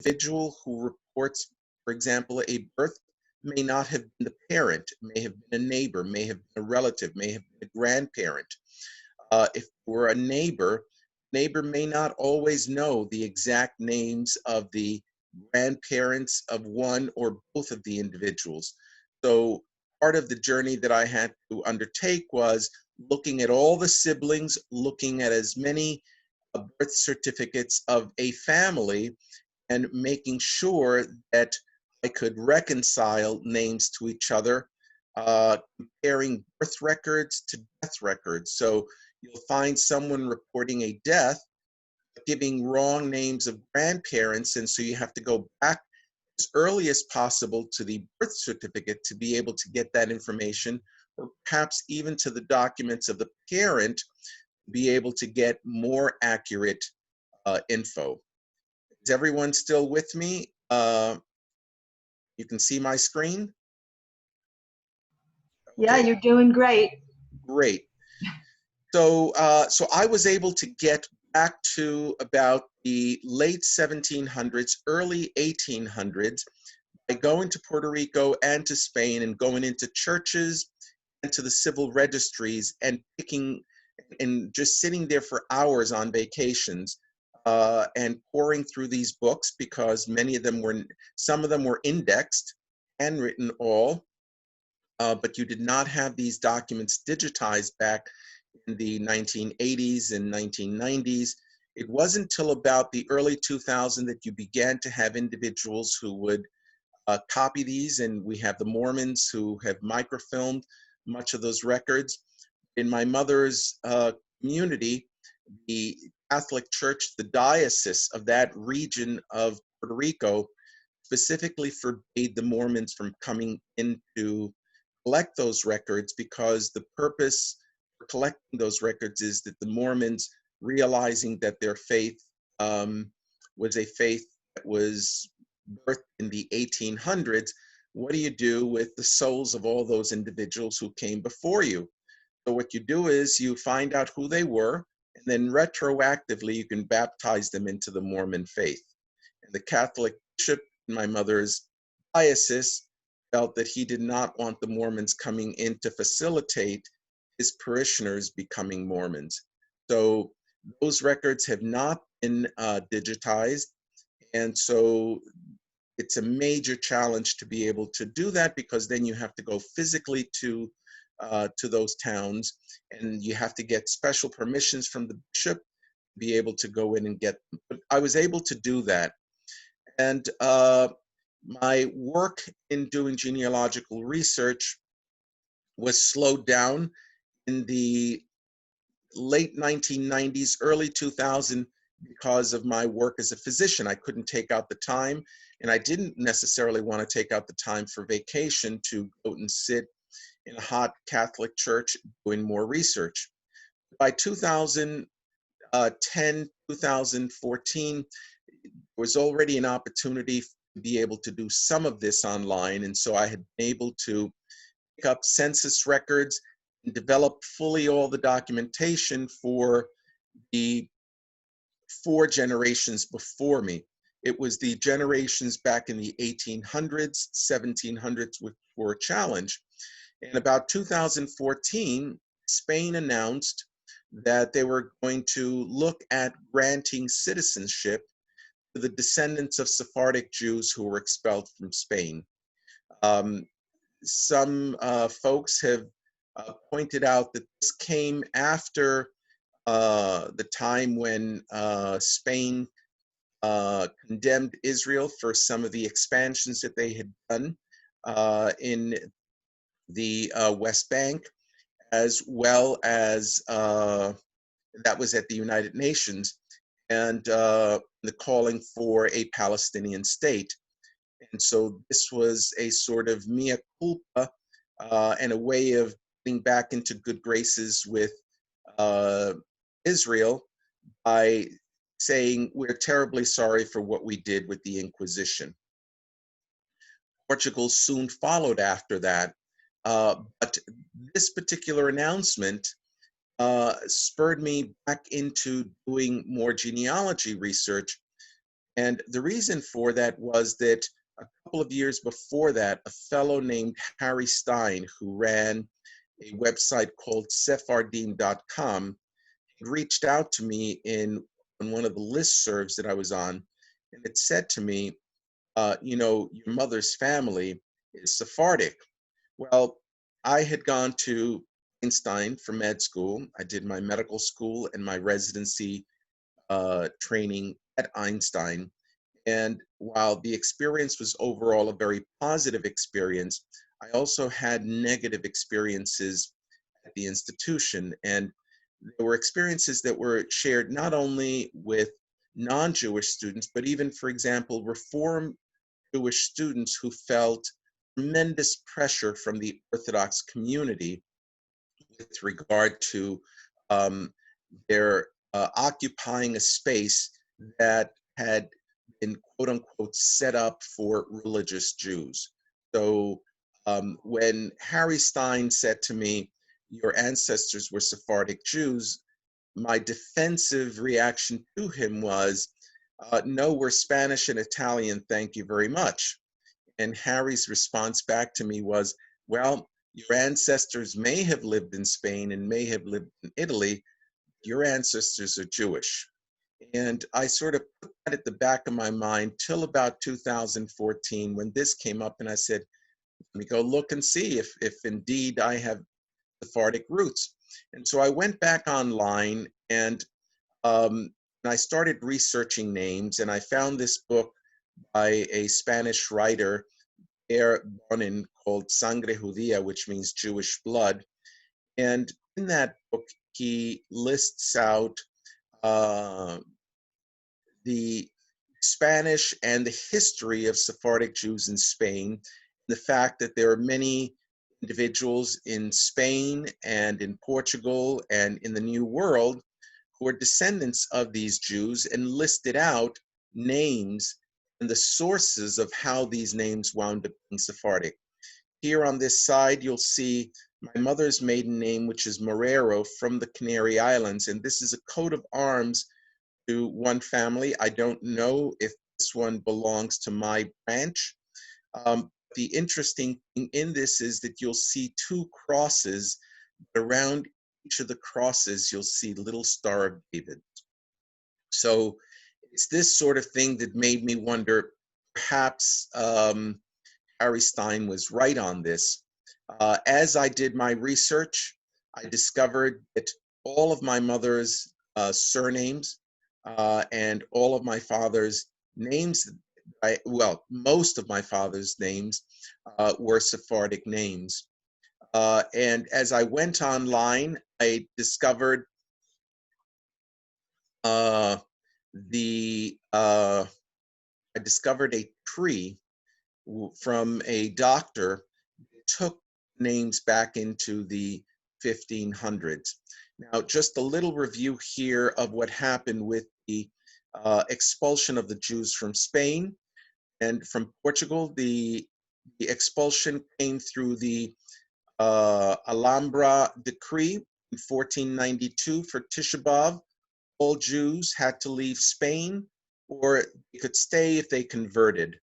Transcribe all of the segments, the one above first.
individual who reports, for example, a birth may not have been the parent, may have been a neighbor, may have been a relative, may have been a grandparent. If we're a neighbor, neighbor may not always know the exact names of the grandparents of one or both of the individuals. So part of the journey that I had to undertake was looking at all the siblings, looking at as many birth certificates of a family, and making sure that I could reconcile names to each other, comparing birth records to death records. So you'll find someone reporting a death, giving wrong names of grandparents, and so you have to go back as early as possible to the birth certificate to be able to get that information, or perhaps even to the documents of the parent to be able to get more accurate info. Is everyone still with me? You can see my screen? Yeah, Okay, you're doing great. great. So, so I was able to get back to about the late 1700s, early 1800s, by going to Puerto Rico and to Spain and going into churches and to the civil registries and picking and just sitting there for hours on vacations and pouring through these books, because some of them were indexed, handwritten all, but you did not have these documents digitized back in the 1980s and 1990s. It wasn't until about the early 2000s that you began to have individuals who would copy these, and we have the Mormons who have microfilmed much of those records. In my mother's community, the Catholic Church, the diocese of that region of Puerto Rico, specifically forbade the Mormons from coming in to collect those records, because the purpose for collecting those records is that the Mormons, realizing that their faith was a faith that was birthed in the 1800s, what do you do with the souls of all those individuals who came before you? So what you do is you find out who they were, and then retroactively you can baptize them into the Mormon faith. And the Catholic bishop in my mother's diocese felt that he did not want the Mormons coming in to facilitate his parishioners becoming Mormons. So those records have not been digitized, and so it's a major challenge to be able to do that, because then you have to go physically to those towns, and you have to get special permissions from the bishop to be able to go in and get them. But I was able to do that. And my work in doing genealogical research was slowed down in the late 1990s, early 2000, because of my work as a physician. I couldn't take out the time, and I didn't necessarily want to take out the time for vacation to go and sit in a hot Catholic church doing more research. By 2010, 2014, there was already an opportunity to be able to do some of this online, and so I had been able to pick up census records and develop fully all the documentation for the 4 generations before me. It was the generations back in the 1800s, 1700s, which were a challenge. In about 2014, Spain announced that they were going to look at granting citizenship to the descendants of Sephardic Jews who were expelled from Spain. Some folks have pointed out that this came after the time when Spain condemned Israel for some of the expansions that they had done in the West Bank, as well as that was at the United Nations, and the calling for a Palestinian state. And so this was a sort of mea culpa and a way of getting back into good graces with Israel by saying, we're terribly sorry for what we did with the Inquisition. Portugal soon followed after that, but this particular announcement spurred me back into doing more genealogy research. And the reason for that was that a couple of years before that, a fellow named Harry Stein, who ran a website called Sephardim.com, reached out to me on one of the listservs that I was on, and it said to me, your mother's family is Sephardic. Well, I had gone to Einstein for med school. I did my medical school and my residency training at Einstein. And while the experience was overall a very positive experience, I also had negative experiences at the institution. And there were experiences that were shared not only with non-Jewish students, but even, for example, Reform Jewish students who felt tremendous pressure from the Orthodox community with regard to um, their occupying a space that had been quote unquote set up for religious Jews. So when Harry Stein said to me, your ancestors were Sephardic Jews, my defensive reaction to him was, no, we're Spanish and Italian, thank you very much. And Harry's response back to me was, well, your ancestors may have lived in Spain and may have lived in Italy. Your ancestors are Jewish. And I sort of put that at the back of my mind till about 2014 when this came up, and I said, let me go look and see if indeed I have Sephardic roots. And so I went back online and I started researching names, and I found this book by a Spanish writer, Bonin, called Sangre Judía, which means Jewish blood. And in that book, he lists out uh, the Spanish and the history of Sephardic Jews in Spain, the fact that there are many individuals in Spain and in Portugal and in the New World who are descendants of these Jews, and listed out names and the sources of how these names wound up being Sephardic. Here on this side, you'll see my mother's maiden name, which is Morero, from the Canary Islands, and this is a coat of arms to one family. I don't know if this one belongs to my branch. The interesting thing in this is that you'll see two crosses. Around each of the crosses, you'll see little Star of David. So it's this sort of thing that made me wonder, perhaps Harry Stein was right on this. As I did my research, I discovered that all of my mother's surnames and all of my father's names, most of my father's names were Sephardic names. And as I went online, I discovered uh, a tree from a doctor that took names back into the 1500s. Now, just a little review here of what happened with the expulsion of the Jews from Spain and from Portugal. The expulsion came through the Alhambra decree in 1492 for Tisha B'Av. All Jews had to leave Spain, or they could stay if they converted.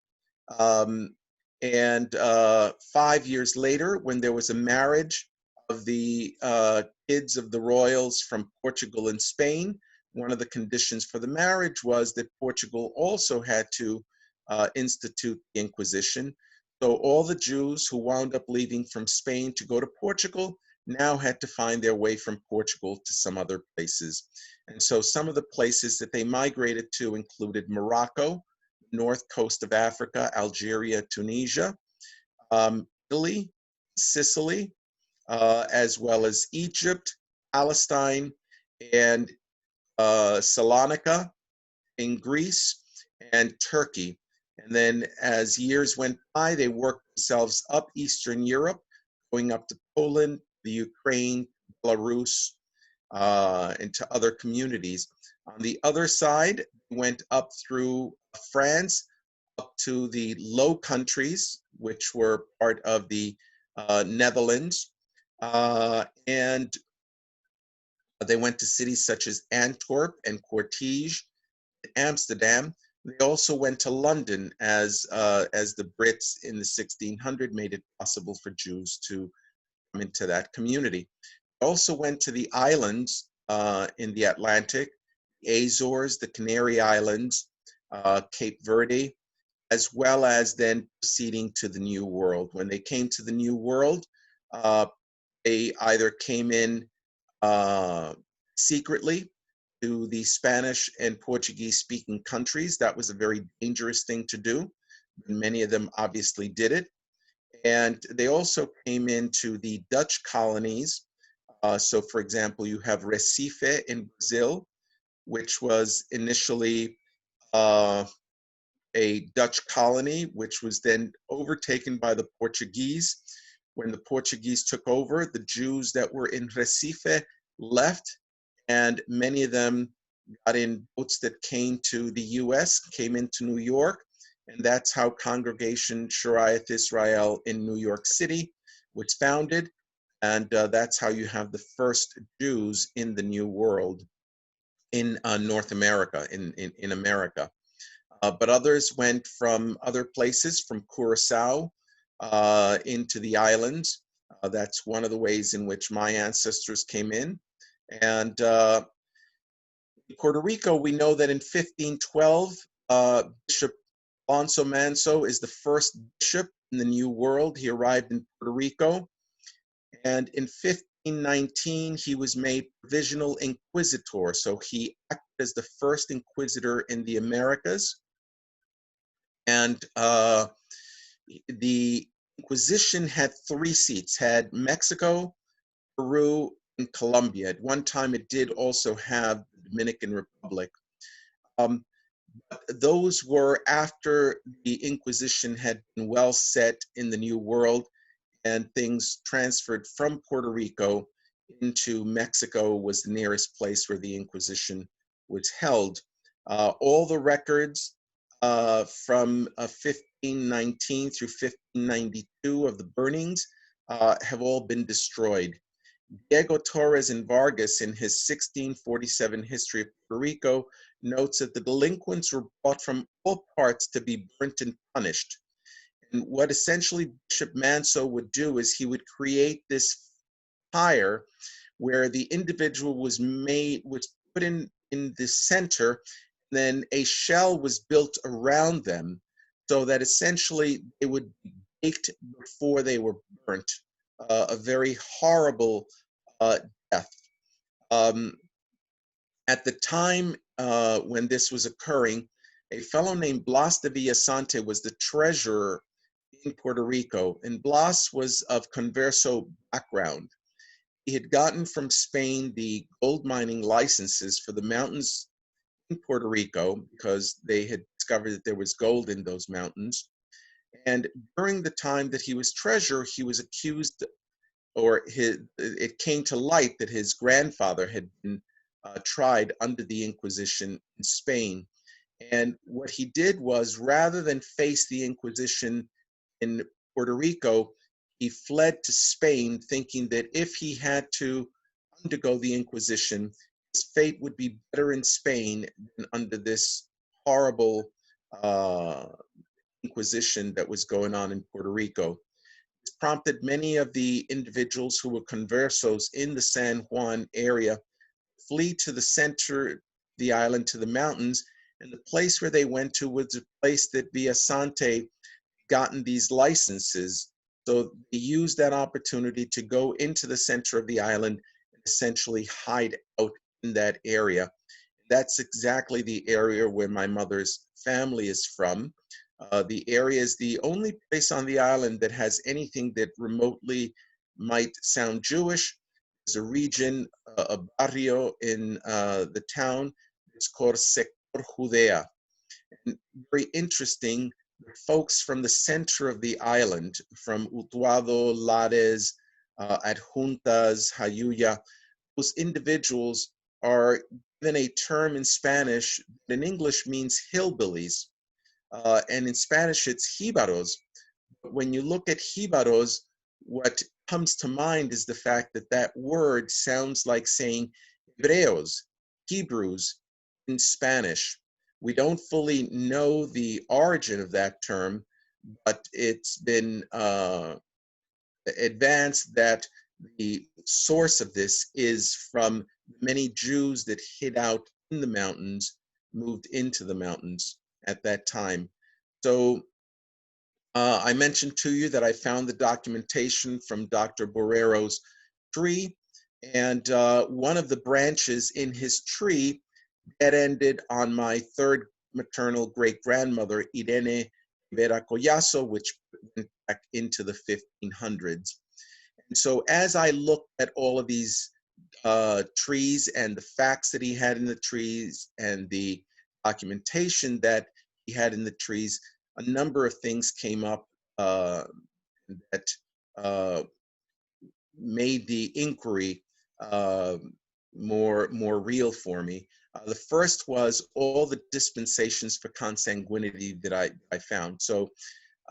Um, and 5 years later, when there was a marriage of the kids of the royals from Portugal and Spain, one of the conditions for the marriage was that Portugal also had to institute the Inquisition. So all the Jews who wound up leaving from Spain to go to Portugal now had to find their way from Portugal to some other places. And so some of the places that they migrated to included Morocco, north coast of Africa, Algeria, Tunisia, Italy, Sicily, as well as Egypt, Palestine, and Salonika in Greece, and Turkey. And then as years went by, they worked themselves up Eastern Europe, going up to Poland, the Ukraine, Belarus, into other communities. On the other side, went up through France, up to the Low Countries, which were part of the Netherlands, and they went to cities such as Antwerp and Cortege, Amsterdam, They also went to London as the Brits in the 1600 made it possible for Jews to come into that community. They also went to the islands in the Atlantic, the Azores, the Canary Islands, Cape Verde, as well as then proceeding to the New World. When they came to the New World, uh, they either came in secretly to the Spanish and Portuguese speaking countries. That was a very dangerous thing to do. Many of them obviously did it. And they also came into the Dutch colonies. So, for example, you have Recife in Brazil, which was initially uh, a Dutch colony, which was then overtaken by the Portuguese. When the Portuguese took over, the Jews that were in Recife left, and many of them got in boats that came to the US, came into New York, and that's how Congregation Shariath Israel in New York City was founded, and that's how you have the first Jews in the New World in North America, in America. But others went from other places, from Curacao into the islands. That's one of the ways in which my ancestors came in. And in Puerto Rico, we know that in 1512, Bishop Alonso Manso is the first bishop in the New World. He arrived in Puerto Rico. And in 1519, he was made provisional inquisitor. So he acted as the first inquisitor in the Americas. And the Inquisition had 3 seats, had Mexico, Peru, and Colombia. At one time, it did also have the Dominican Republic. But those were after the Inquisition had been well set in the New World, and things transferred from Puerto Rico into Mexico was the nearest place where the Inquisition was held. All the records from 1519 through 1592 of the burnings have all been destroyed. Diego Torres and Vargas, in his 1647 History of Puerto Rico, notes that the delinquents were brought from all parts to be burnt and punished. And what essentially Bishop Manso would do is he would create this fire where the individual was put in the center, and then a shell was built around them so that essentially they would be baked before they were burnt. A very horrible death. Um, at the time when this was occurring, a fellow named Blas de Villasante was the treasurer in Puerto Rico, and Blas was of Converso background. He had gotten from Spain the gold mining licenses for the mountains in Puerto Rico because they had discovered that there was gold in those mountains. And during the time that he was treasurer, he was accused, or it came to light that his grandfather had been tried under the Inquisition in Spain. And what he did was, rather than face the Inquisition in Puerto Rico, he fled to Spain, thinking that if he had to undergo the Inquisition, his fate would be better in Spain than under this horrible Inquisition that was going on in Puerto Rico. This prompted many of the individuals who were conversos in the San Juan area flee to the center of the island, to the mountains, and the place where they went to was a place that Villasante gotten these licenses. So they used that opportunity to go into the center of the island and essentially hide out in that area. That's exactly the area where my mother's family is from. The area is the only place on the island that has anything that remotely might sound Jewish. There's a region, a barrio in the town. It's called Sector Judea. And very interesting, the folks from the center of the island, from Utuado, Lares, Adjuntas, Jayuya, those individuals are given a term in Spanish that in English means hillbillies. And in Spanish, it's jibaros. But when you look at jibaros, what comes to mind is the fact that that word sounds like saying Hebreos, Hebrews in Spanish, We don't fully know the origin of that term, but it's been advanced that the source of this is from many Jews that hid out in the mountains, moved into the mountains at that time. So I mentioned to you that I found the documentation from Dr. Borero's tree, and one of the branches in his tree that ended on my third maternal great-grandmother, Irene Rivera Collazo, which went back into the 1500s. And so as I looked at all of these trees and the facts that he had in the trees and the documentation that he had in the trees, a number of things came up that made the inquiry more real for me. The first was all the dispensations for consanguinity that I found. So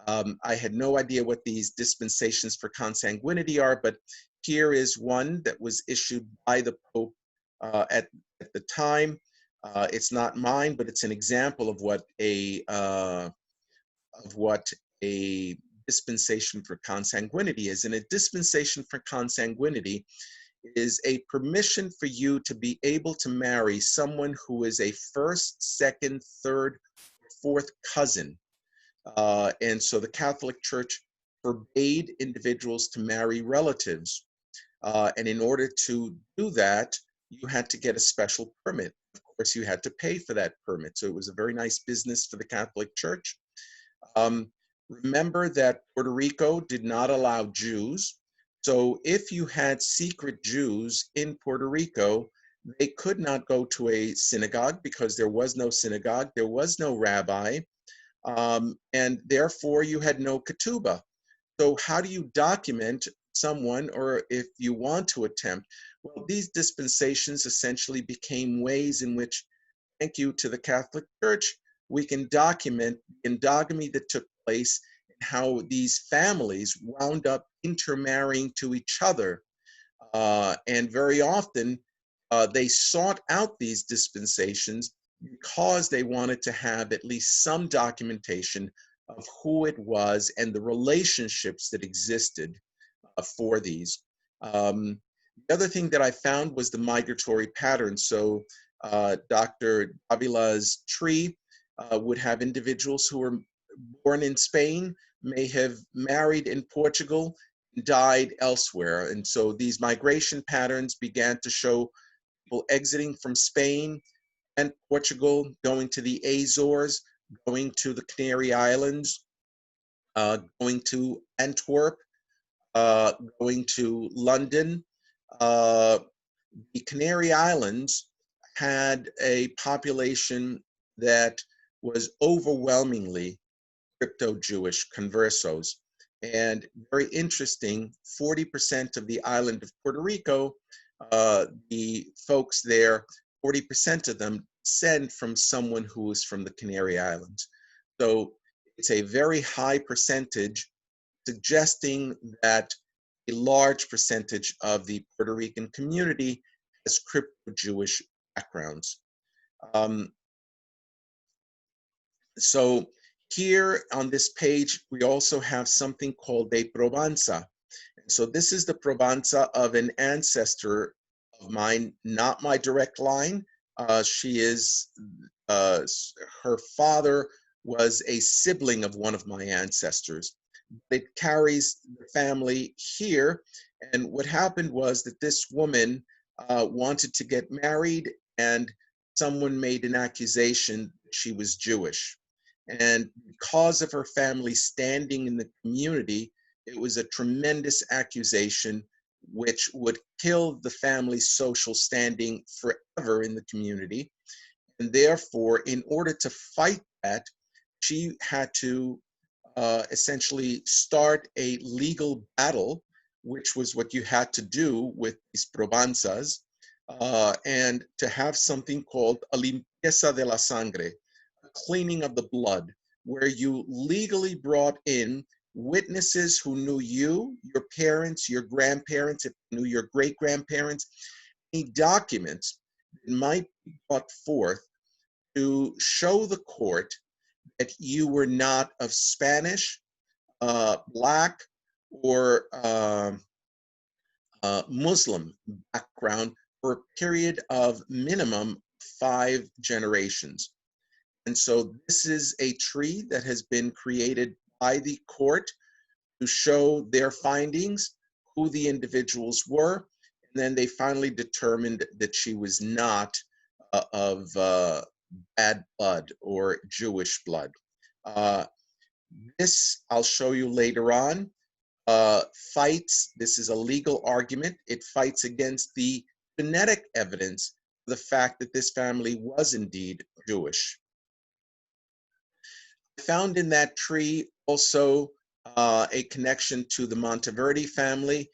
I had no idea what these dispensations for consanguinity are, but here is one that was issued by the Pope at the time. It's not mine, but it's an example of what a dispensation for consanguinity is. And a dispensation for consanguinity is a permission for you to be able to marry someone who is a first, second, third, fourth cousin. And so the Catholic Church forbade individuals to marry relatives. And in order to do that, you had to get a special permit. Of course, you had to pay for that permit. So it was a very nice business for the Catholic Church. Remember that Puerto Rico did not allow Jews. So if you had secret Jews in Puerto Rico, they could not go to a synagogue because there was no synagogue, there was no rabbi, and therefore you had no ketubah. So how do you document someone, or if you want to attempt? Well, these dispensations essentially became ways in which, thank you to the Catholic Church, we can document the endogamy that took place and how these families wound up intermarrying to each other. And very often they sought out these dispensations because they wanted to have at least some documentation of who it was and the relationships that existed for these. The other thing that I found was the migratory pattern. So Dr. Davila's tree would have individuals who were born in Spain, may have married in Portugal, died elsewhere. And so these migration patterns began to show people exiting from Spain and Portugal, going to the Azores, going to the Canary Islands, going to Antwerp, going to London. The Canary Islands had a population that was overwhelmingly crypto-Jewish, Conversos. And very interesting, 40% of the island of Puerto Rico, the folks there, 40% of them descend from someone who is from the Canary Islands. So it's a very high percentage, suggesting that a large percentage of the Puerto Rican community has crypto-Jewish backgrounds. So here on this page, we also have something called a probanza. So this is the probanza of an ancestor of mine, not my direct line. She is, her father was a sibling of one of my ancestors. It carries the family here. And what happened was that this woman wanted to get married, and someone made an accusation that she was Jewish. And because of her family standing in the community, it was a tremendous accusation which would kill the family's social standing forever in the community. And therefore, in order to fight that, she had to essentially start a legal battle, which was what you had to do with these probanzas, and to have something called a limpieza de la sangre, a cleaning of the blood, where you legally brought in witnesses who knew you, your parents, your grandparents, if knew your great-grandparents, any documents that might be brought forth to show the court that you were not of Spanish, Black, or Muslim background for a period of minimum 5 generations. And so this is a tree that has been created by the court to show their findings, who the individuals were, and then they finally determined that she was not of bad blood or Jewish blood. Uh, this I'll show you later on. Fights, this is a legal argument, it fights against the genetic evidence, the fact that this family was indeed Jewish. I found in that tree also a connection to the Monteverdi family.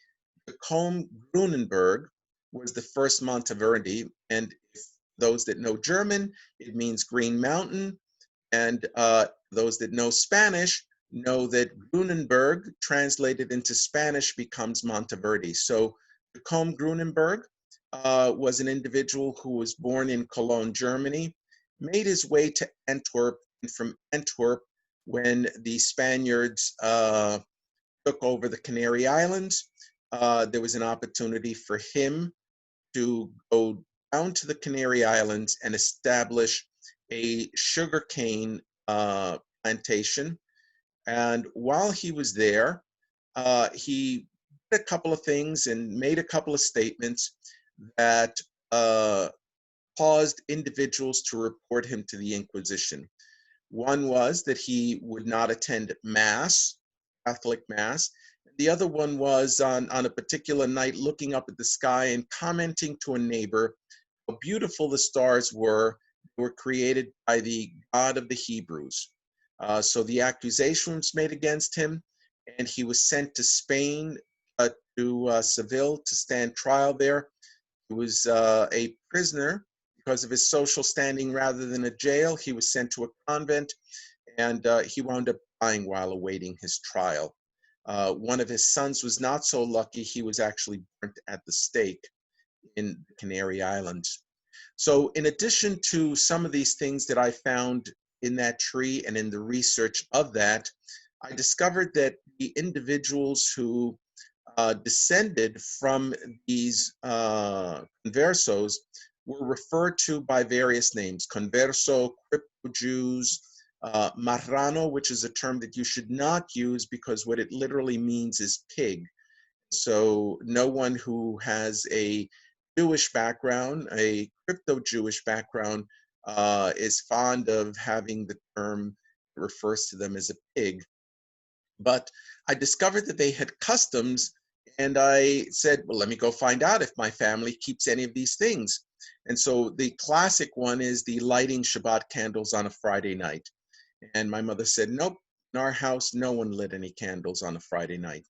The Combe-Grunenberg was the first Monteverdi, and if those that know German, it means Green Mountain, and those that know Spanish know that Grunenberg, translated into Spanish, becomes Monteverdi. So the Combe-Grunenberg was an individual who was born in Cologne, Germany, made his way to Antwerp, and from Antwerp, when the Spaniards took over the Canary Islands, there was an opportunity for him to go down to the Canary Islands and establish a sugarcane plantation. And while he was there, he did a couple of things and made a couple of statements that caused individuals to report him to the Inquisition. One was that he would not attend Mass, Catholic Mass. The other one was on a particular night looking up at the sky and commenting to a neighbor how beautiful the stars were. They were created by the God of the Hebrews. So the accusation was made against him, and he was sent to Spain, to Seville, to stand trial there. He was a prisoner because of his social standing rather than a jail. He was sent to a convent, and he wound up dying while awaiting his trial. One of his sons was not so lucky. He was actually burnt at the stake in the Canary Islands. So in addition to some of these things that I found in that tree and in the research of that, I discovered that the individuals who descended from these conversos were referred to by various names: converso, crypto-Jews, marrano, which is a term that you should not use because what it literally means is pig. So no one who has a Jewish background, a crypto-Jewish background, is fond of having the term that refers to them as a pig. But I discovered that they had customs, and I said, well, let me go find out if my family keeps any of these things. And so the classic one is the lighting Shabbat candles on a Friday night. And my mother said, nope, in our house, no one lit any candles on a Friday night.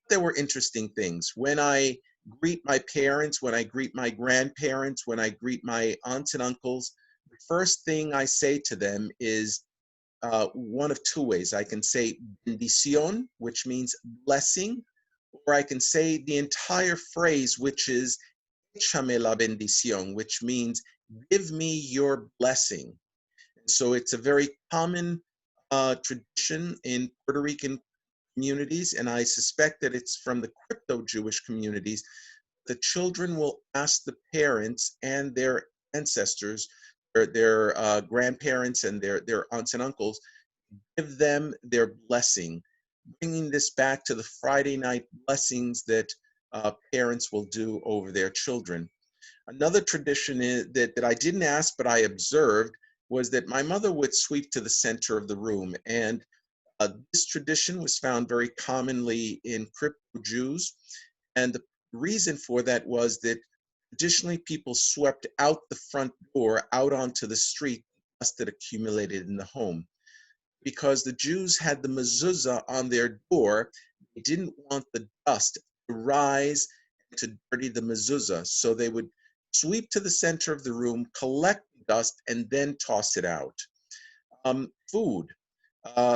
There were interesting things. When I greet my parents, when I greet my grandparents, when I greet my aunts and uncles, the first thing I say to them is one of two ways. I can say bendición, which means blessing, or I can say the entire phrase, which is échame la bendición, which means give me your blessing. So it's a very common tradition in Puerto Rican communities, and I suspect that it's from the crypto-Jewish communities. The children will ask the parents and their ancestors, their grandparents and their aunts and uncles, give them their blessing, bringing this back to the Friday night blessings that parents will do over their children. Another tradition that I didn't ask, but I observed, was that my mother would sweep to the center of the room. And this tradition was found very commonly in crypto-Jews. And the reason for that was that traditionally people swept out the front door, out onto the street, dust that accumulated in the home. Because the Jews had the mezuzah on their door, they didn't want the dust to rise and to dirty the mezuzah. So they would sweep to the center of the room, collect the dust, and then toss it out. Food.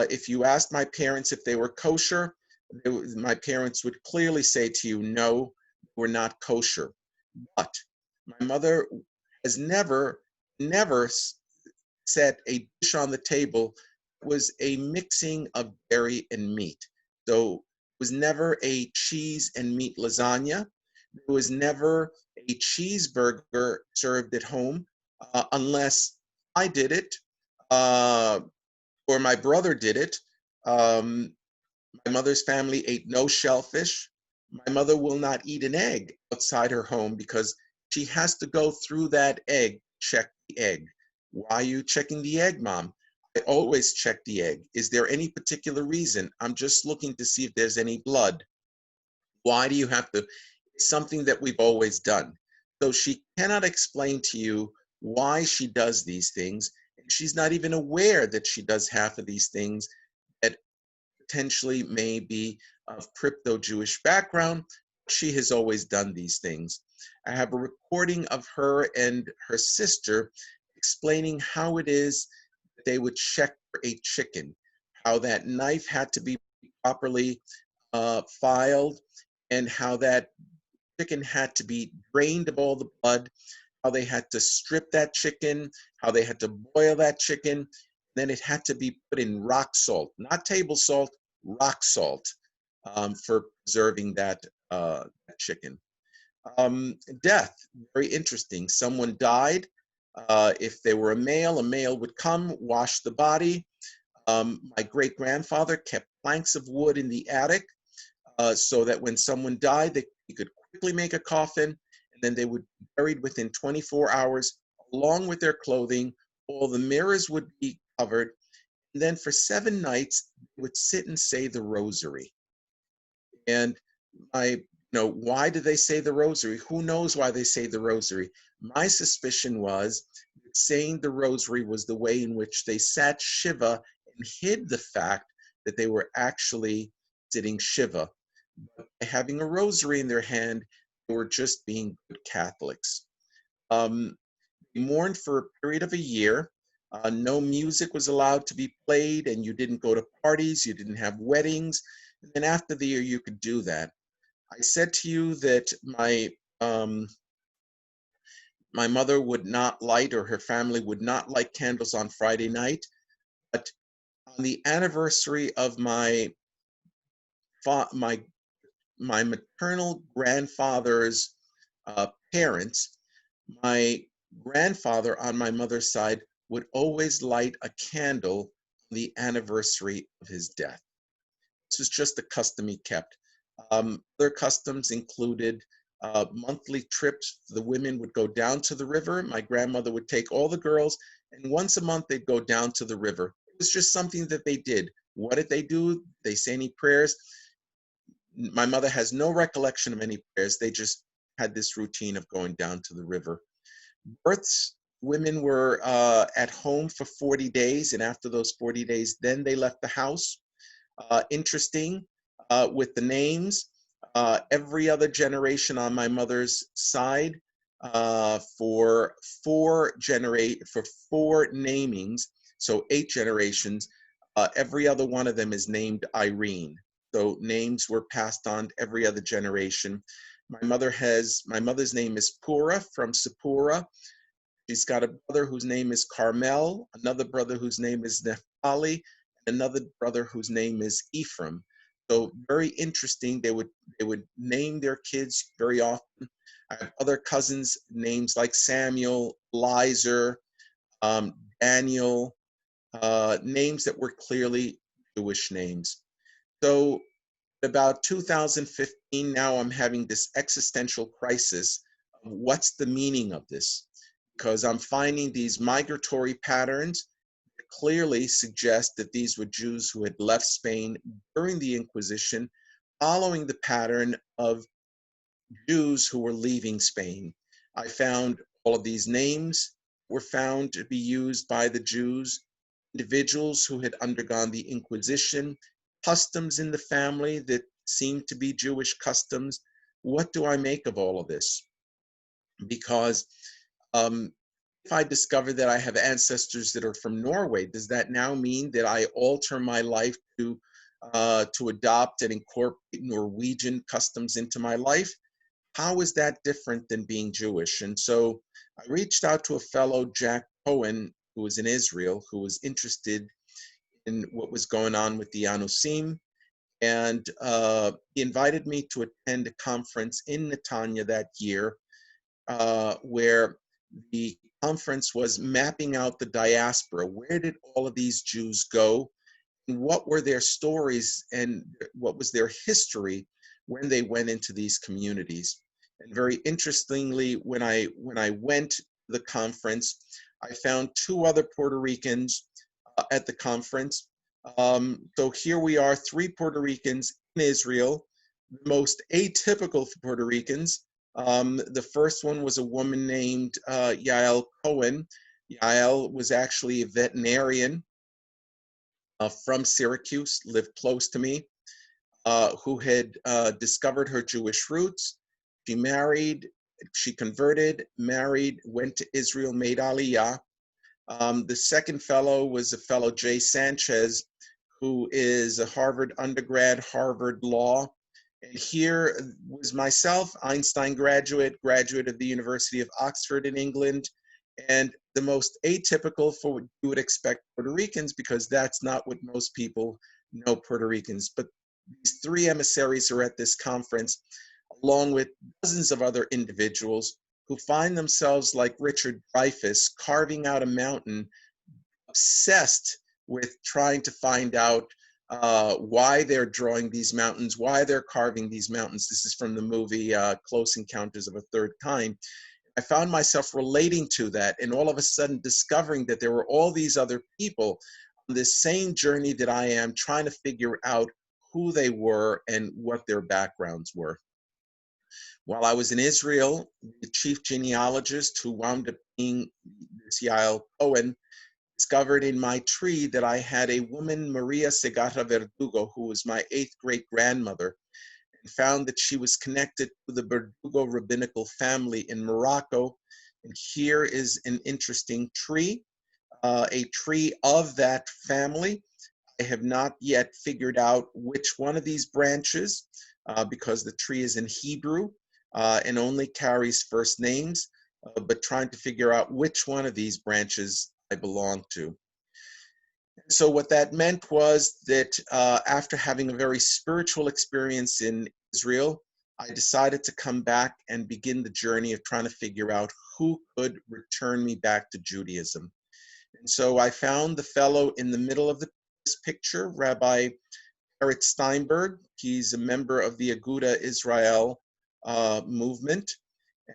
If you asked my parents if they were kosher, my parents would clearly say to you, no, we're not kosher. But my mother has never set a dish on the table was a mixing of dairy and meat. So it was never a cheese and meat lasagna. There was never a cheeseburger served at home unless I did it uh, or my brother did it. Um, my mother's family ate no shellfish. My mother will not eat an egg outside her home because she has to go through that egg, check the egg. Why are you checking the egg, Mom? I always check the egg. Is there any particular reason? I'm just looking to see if there's any blood. Why do you have to? It's something that we've always done. So she cannot explain to you why she does these things. And she's not even aware that she does half of these things that potentially may be of crypto-Jewish background. She has always done these things. I have a recording of her and her sister explaining how it is that they would check for a chicken, how that knife had to be properly filed, and how that chicken had to be drained of all the blood, how they had to strip that chicken, how they had to boil that chicken. Then it had to be put in rock salt, not table salt, rock salt, for preserving that chicken. Death, very interesting. Someone died. If they were a male would come, wash the body. My great grandfather kept planks of wood in the attic so that when someone died, he could quickly make a coffin, and then they would be buried within 24 hours, along with their clothing. All the mirrors would be covered, and then for 7 nights, they would sit and say the rosary. And why do they say the rosary? Who knows why they say the rosary? My suspicion was that saying the rosary was the way in which they sat Shiva and hid the fact that they were actually sitting Shiva. But by having a rosary in their hand, they were just being good Catholics. They mourned for a period of a year. No music was allowed to be played, and you didn't go to parties, you didn't have weddings. And then after the year, you could do that. I said to you that my mother would not light, or her family would not light candles on Friday night. But on the anniversary of my maternal grandfather's parents, my grandfather on my mother's side would always light a candle on the anniversary of his death. This was just a custom he kept. Other customs included monthly trips. The women would go down to the river. My grandmother would take all the girls, and once a month they'd go down to the river. It was just something that they did. What did they do? They say any prayers? My mother has no recollection of any prayers. They just had this routine of going down to the river. Births, women were at home for 40 days, and after those 40 days, then they left the house. Interesting with the names. Every other generation on my mother's side for four namings, so 8 generations, every other one of them is named Irene. So names were passed on to every other generation. My mother's name is Pura from Sapura. She's got a brother whose name is Carmel, another brother whose name is Naphtali, and another brother whose name is Ephraim. So very interesting. They would name their kids very often. I have other cousins, names like Samuel, Lizer, Daniel, names that were clearly Jewish names. So about 2015, now I'm having this existential crisis of what's the meaning of this? Because I'm finding these migratory patterns that clearly suggest that these were Jews who had left Spain during the Inquisition, following the pattern of Jews who were leaving Spain. I found all of these names were found to be used by the Jews, individuals who had undergone the Inquisition, customs in the family that seemed to be Jewish customs. What do I make of all of this? Because if I discover that I have ancestors that are from Norway, does that now mean that I alter my life to adopt and incorporate Norwegian customs into my life? How is that different than being Jewish? And so I reached out to a fellow, Jack Cohen, who was in Israel, who was interested in what was going on with the Anusim. And he invited me to attend a conference in Netanya that year, where the conference was mapping out the diaspora. Where did all of these Jews go? And what were their stories and what was their history when they went into these communities? And very interestingly, when I went to the conference, I found two other Puerto Ricans at the conference. So here we are, three Puerto Ricans in Israel, the most atypical for Puerto Ricans. The first one was a woman named Yael Cohen. Yael was actually a veterinarian from Syracuse, lived close to me, who had discovered her Jewish roots. She married, she converted, married, went to Israel, made Aliyah. The second fellow was a fellow, Jay Sanchez, who is a Harvard undergrad, Harvard Law. And here was myself, Einstein graduate of the University of Oxford in England, and the most atypical for what you would expect Puerto Ricans, because that's not what most people know Puerto Ricans. But these three emissaries are at this conference, along with dozens of other individuals who find themselves like Richard Dreyfuss carving out a mountain, obsessed with trying to find out why they're drawing these mountains, why they're carving these mountains. This is from the movie Close Encounters of a Third Kind. I found myself relating to that and all of a sudden discovering that there were all these other people on this same journey that I am, trying to figure out who they were and what their backgrounds were. While I was in Israel, the chief genealogist, who wound up being this Yael Cohen, discovered in my tree that I had a woman, Maria Segarra Verdugo, who was my 8th great-grandmother, and found that she was connected to the Verdugo rabbinical family in Morocco. And here is an interesting tree, a tree of that family. I have not yet figured out which one of these branches, because the tree is in Hebrew and only carries first names, but trying to figure out which one of these branches I belong to. So what that meant was that after having a very spiritual experience in Israel, I decided to come back and begin the journey of trying to figure out who could return me back to Judaism. And so I found the fellow in the middle of this picture, Rabbi Eric Steinberg. He's a member of the Aguda Israel movement.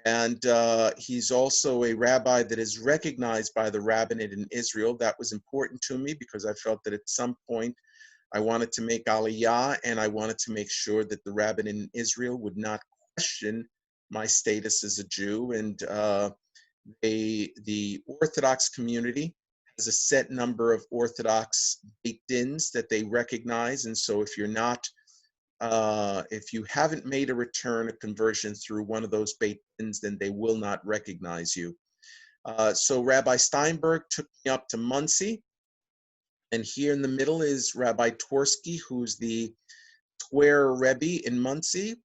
And he's also a rabbi that is recognized by the rabbinate in Israel. That was important to me because I felt that at some point I wanted to make Aliyah, and I wanted to make sure that the rabbinate in Israel would not question my status as a Jew. And the Orthodox community has a set number of Orthodox Beit Dins that they recognize. And so if you're not if you haven't made a return, a conversion through one of those Beit Dins, then they will not recognize you. So Rabbi Steinberg took me up to Monsey, and here in the middle is Rabbi Tversky, who's the Twer Rebbe in Monsey,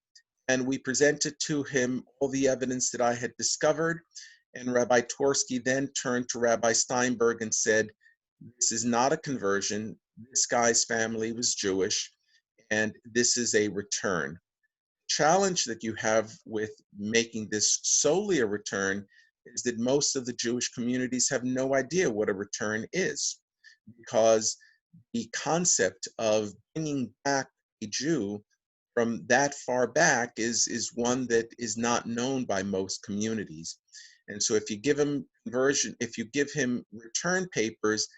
and we presented to him all the evidence that I had discovered, and Rabbi Tversky then turned to Rabbi Steinberg and said, "This is not a conversion. This guy's family was Jewish, and this is a return." Challenge that you have with making this solely a return is that most of the Jewish communities have no idea what a return is, because the concept of bringing back a Jew from that far back is one that is not known by most communities. And so if you give him conversion, if you give him return papers,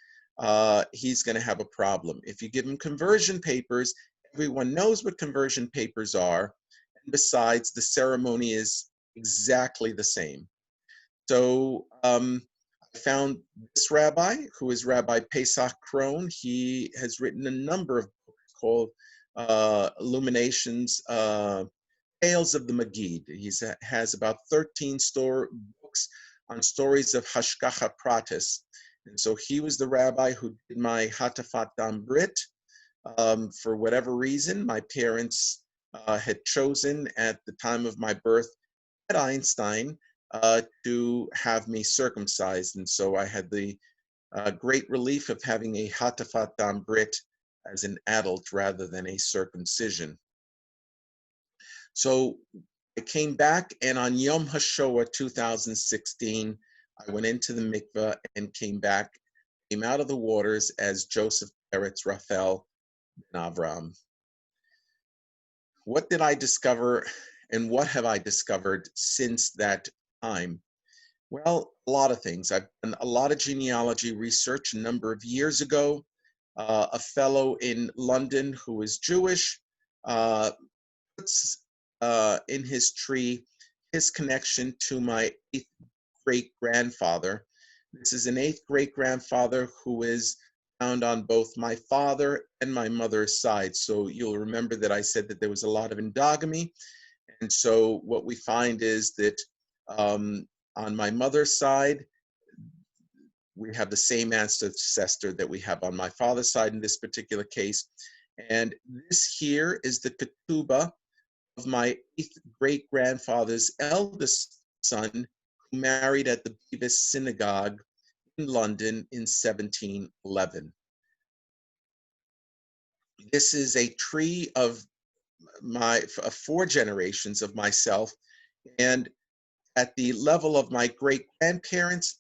he's going to have a problem. If you give him conversion papers, everyone knows what conversion papers are. And besides, the ceremony is exactly the same. So I found this rabbi, who is Rabbi Pesach Krohn. He has written a number of books called Illuminations, Tales of the Magid. He has about 13 books on stories of Hashgacha Pratis. And so he was the rabbi who did my Hatafat Dam Brit. For whatever reason, my parents had chosen at the time of my birth at Einstein to have me circumcised. And so I had the great relief of having a hatafat dam brit as an adult rather than a circumcision. So I came back, and on Yom HaShoah 2016, I went into the mikveh and came out of the waters as Joseph Peretz Raphael ben Avram. What did I discover, and what have I discovered since that time? Well, a lot of things. I've done a lot of genealogy research a number of years ago. A fellow in London who is Jewish puts in his tree his connection to my 8th great-grandfather. This is an 8th great-grandfather who is found on both my father and my mother's side. So you'll remember that I said that there was a lot of endogamy. And so what we find is that on my mother's side, we have the same ancestor that we have on my father's side in this particular case. And this here is the ketubah of my 8th great-grandfather's eldest son, who married at the Bevis Synagogue in London in 1711. This is a tree of 4 generations of myself, and at the level of my great-grandparents,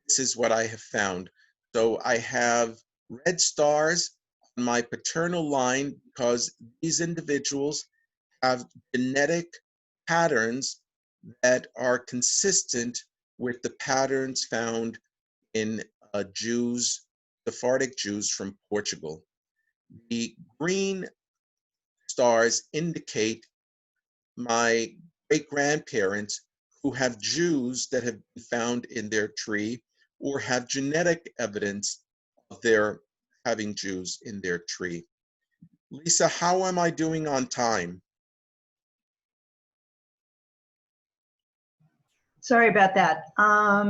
this is what I have found. So I have red stars on my paternal line because these individuals have genetic patterns that are consistent with the patterns found in Jews, Sephardic Jews from Portugal. The green stars indicate my great-grandparents who have Jews that have been found in their tree or have genetic evidence of their having Jews in their tree. Lisa, how am I doing on time? Sorry about that.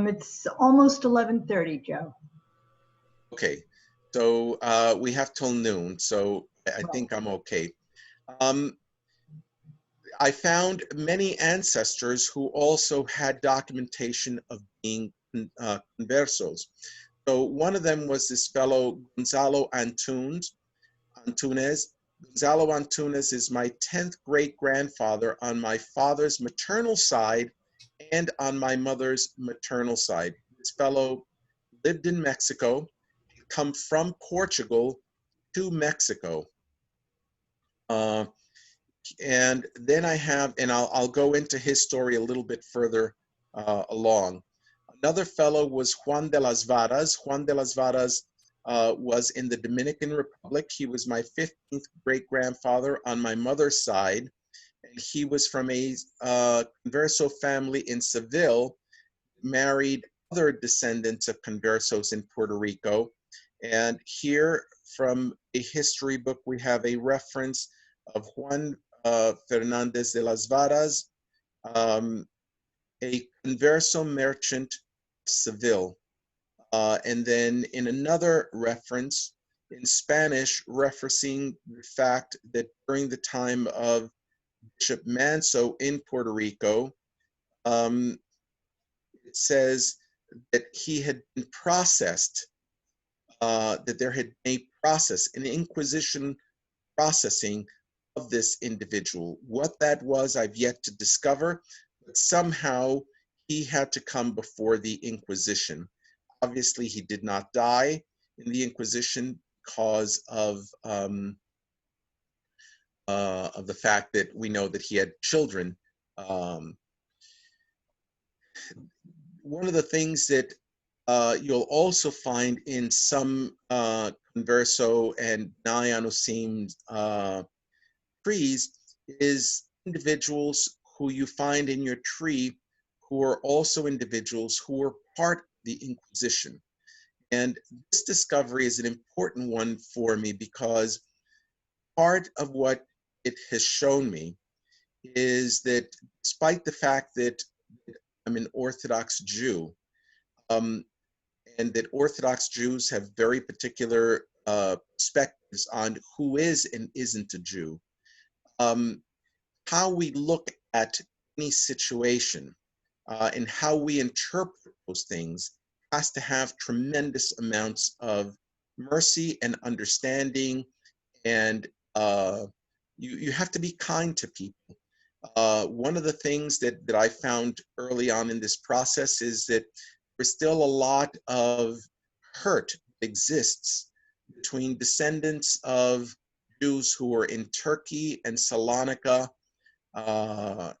It's almost 11:30, Joe. Okay, so we have till noon, so I think I'm okay. I found many ancestors who also had documentation of being conversos. So one of them was this fellow Gonzalo Antunes. Gonzalo Antunes is my 10th great-grandfather on my father's maternal side and on my mother's maternal side. This fellow lived in Mexico, come from Portugal to Mexico. And then I have, and I'll go into his story a little bit further along. Another fellow was Juan de las Varas. Juan de las Varas was in the Dominican Republic. He was my 15th great-grandfather on my mother's side. And he was from a Converso family in Seville, married other descendants of Conversos in Puerto Rico. And here from a history book, we have a reference of Juan Fernandez de las Varas, a Converso merchant of Seville. And then in another reference in Spanish, referencing the fact that during the time of Bishop Manso in Puerto Rico, it says that he had been processed, that there had been a process, an Inquisition processing of this individual. What that was, I've yet to discover, but somehow he had to come before the Inquisition. Obviously, he did not die in the Inquisition because of the fact that we know that he had children. One of the things that you'll also find in some Converso and Nayanusim trees is individuals who you find in your tree who are also individuals who were part of the Inquisition. And this discovery is an important one for me because part of what it has shown me is that despite the fact that I'm an Orthodox Jew, and that Orthodox Jews have very particular perspectives on who is and isn't a Jew, how we look at any situation and how we interpret those things has to have tremendous amounts of mercy and understanding, and you have to be kind to people. One of the things that I found early on in this process is that there's still a lot of hurt that exists between descendants of Jews who were in Turkey and Salonika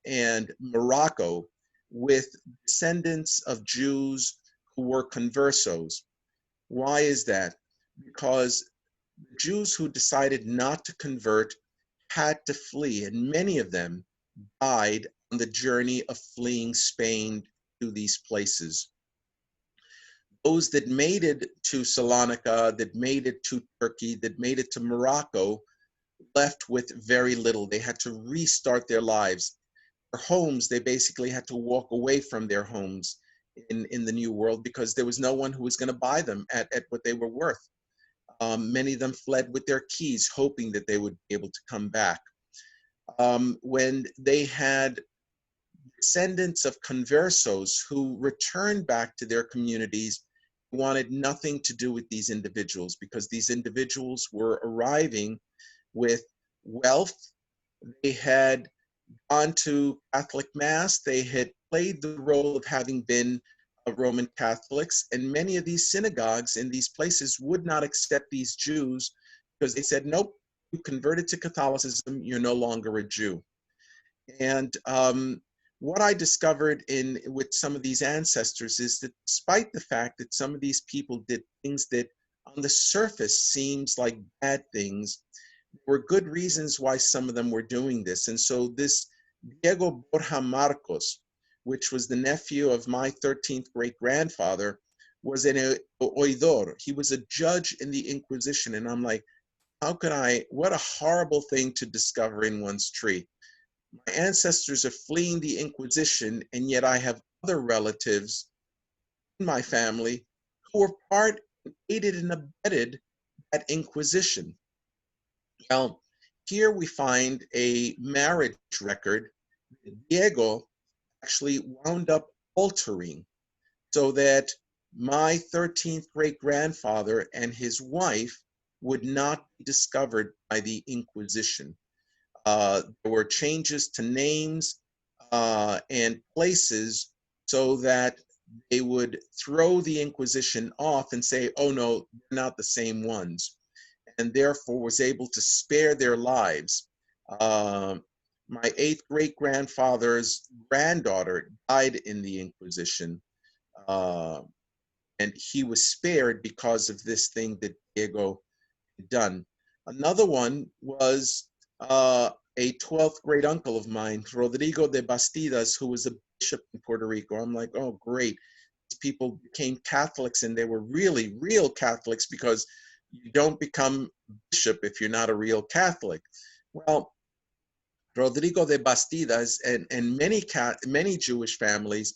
and Morocco with descendants of Jews who were conversos. Why is that? Because the Jews who decided not to convert had to flee, and many of them died on the journey of fleeing Spain to these places. Those that made it to Salonika, that made it to Turkey, that made it to Morocco, left with very little. They had to restart their lives. Their homes, they basically had to walk away from their homes in the New World because there was no one who was going to buy them at what they were worth. Many of them fled with their keys, hoping that they would be able to come back. When they had descendants of conversos who returned back to their communities, wanted nothing to do with these individuals because these individuals were arriving with wealth. They had gone to Catholic Mass. They had played the role of having been Roman Catholics, and many of these synagogues in these places would not accept these Jews because they said, nope, you converted to Catholicism, you're no longer a Jew. And what I discovered with some of these ancestors is that despite the fact that some of these people did things that on the surface seems like bad things, there were good reasons why some of them were doing this. And so this Diego Borja Marcos, which was the nephew of my 13th great-grandfather, was an oidor. He was a judge in the Inquisition. And I'm like, what a horrible thing to discover in one's tree. My ancestors are fleeing the Inquisition, and yet I have other relatives in my family who were aided and abetted that Inquisition. Well, here we find a marriage record that Diego actually wound up altering so that my 13th great-grandfather and his wife would not be discovered by the Inquisition. There were changes to names and places so that they would throw the Inquisition off and say, oh no, they're not the same ones, and therefore was able to spare their lives. My 8th great-grandfather's granddaughter died in the Inquisition, and he was spared because of this thing that Diego had done. Another one was a 12th great uncle of mine, Rodrigo de Bastidas, who was a bishop in Puerto Rico. I'm like, oh, great. These people became Catholics, and they were really real Catholics because you don't become bishop if you're not a real Catholic. Well, Rodrigo de Bastidas and many Jewish families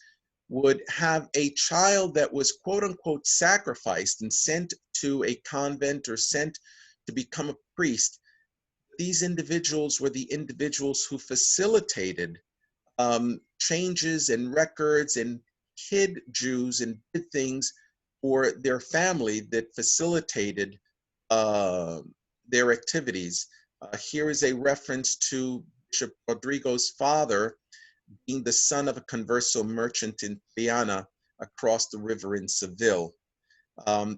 would have a child that was quote unquote sacrificed and sent to a convent or sent to become a priest. These individuals were the individuals who facilitated changes and records and hid Jews and did things for their family that facilitated their activities. Here is a reference to Bishop Rodrigo's father being the son of a converso merchant in Triana across the river in Seville.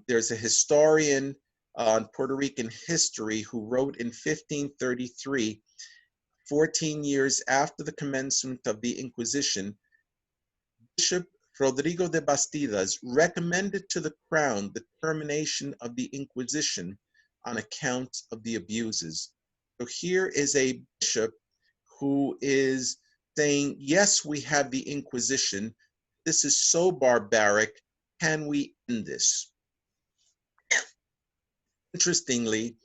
There's a historian on Puerto Rican history who wrote in 1533, 14 years after the commencement of the Inquisition, Bishop Rodrigo de Bastidas recommended to the crown the termination of the Inquisition on account of the abuses. So here is a bishop who is saying, yes, we have the Inquisition. This is so barbaric. Can we end this? Interestingly,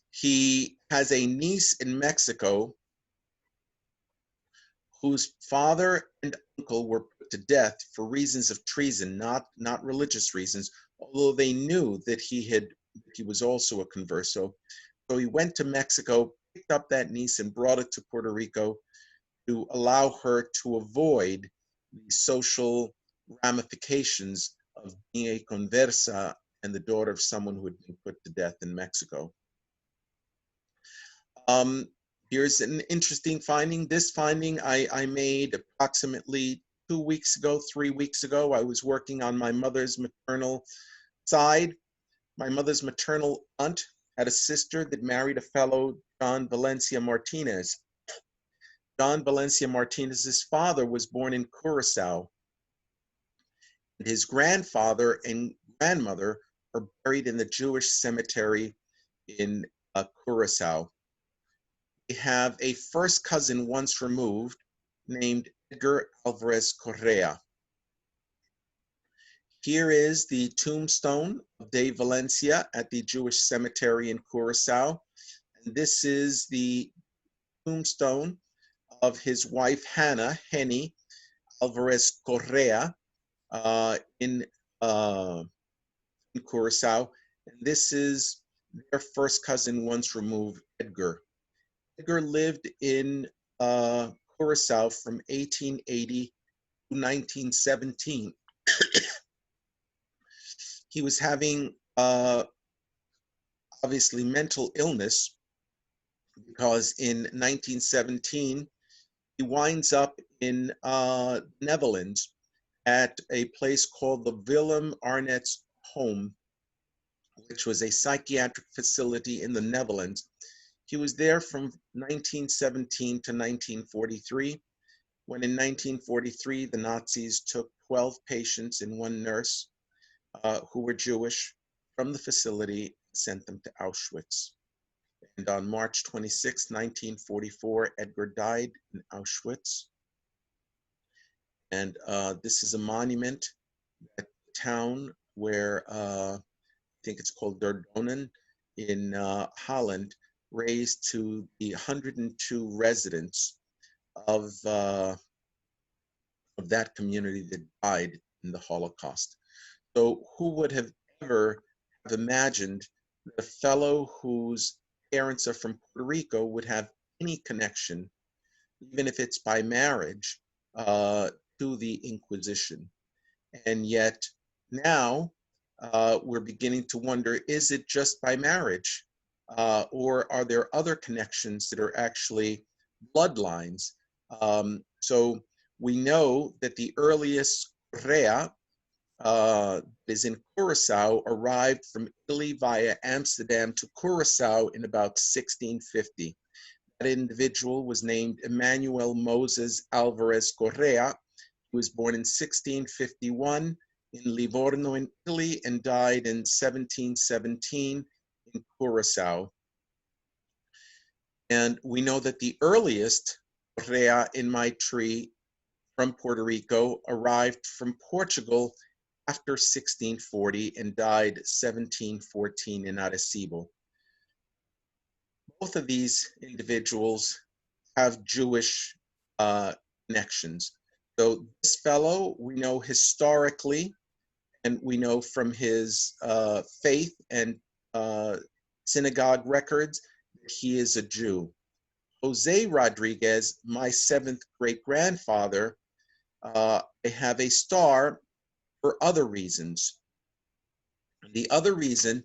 he has a niece in Mexico whose father and uncle were put to death for reasons of treason, not religious reasons, although they knew that he was also a converso. So he went to Mexico, picked up that niece and brought it to Puerto Rico to allow her to avoid the social ramifications of being a conversa and the daughter of someone who had been put to death in Mexico. Here's an interesting finding. This finding I made approximately 2 weeks ago, 3 weeks ago. I was working on my mother's maternal side. My mother's maternal aunt had a sister that married a fellow, John Valencia Martinez. John Valencia Martinez's father was born in Curacao. And his grandfather and grandmother are buried in the Jewish cemetery in Curacao. We have a first cousin once removed named Edgar Alvarez Correa. Here is the tombstone of De Valencia at the Jewish cemetery in Curacao. And this is the tombstone of his wife, Hannah, Henny Alvarez Correa, in Curacao. And this is their first cousin once removed, Edgar. Edgar lived in Curacao from 1880 to 1917. He was having obviously mental illness because in 1917 he winds up in Netherlands at a place called the Willem Arnets Home, which was a psychiatric facility in the Netherlands. He was there from 1917 to 1943, when in 1943 the Nazis took 12 patients and one nurse who were Jewish from the facility and sent them to Auschwitz. And on March 26, 1944, Edgar died in Auschwitz. And this is a monument at the town where I think it's called Dordogne in Holland, raised to the 102 residents of that community that died in the Holocaust. So who would have ever have imagined that a fellow whose parents are from Puerto Rico would have any connection, even if it's by marriage, to the Inquisition? And yet now we're beginning to wonder, is it just by marriage? Or are there other connections that are actually bloodlines? So we know that the earliest Correa is in Curacao, arrived from Italy via Amsterdam to Curacao in about 1650. That individual was named Emmanuel Moses Alvarez Correa. He was born in 1651 in Livorno in Italy and died in 1717 in Curacao. And we know that the earliest Correa in my tree from Puerto Rico arrived from Portugal after 1640 and died 1714 in Arecibo. Both of these individuals have Jewish connections. So this fellow, we know historically, and we know from his faith and synagogue records, that he is a Jew. Jose Rodriguez, my seventh great-grandfather, I have a star for other reasons. The other reason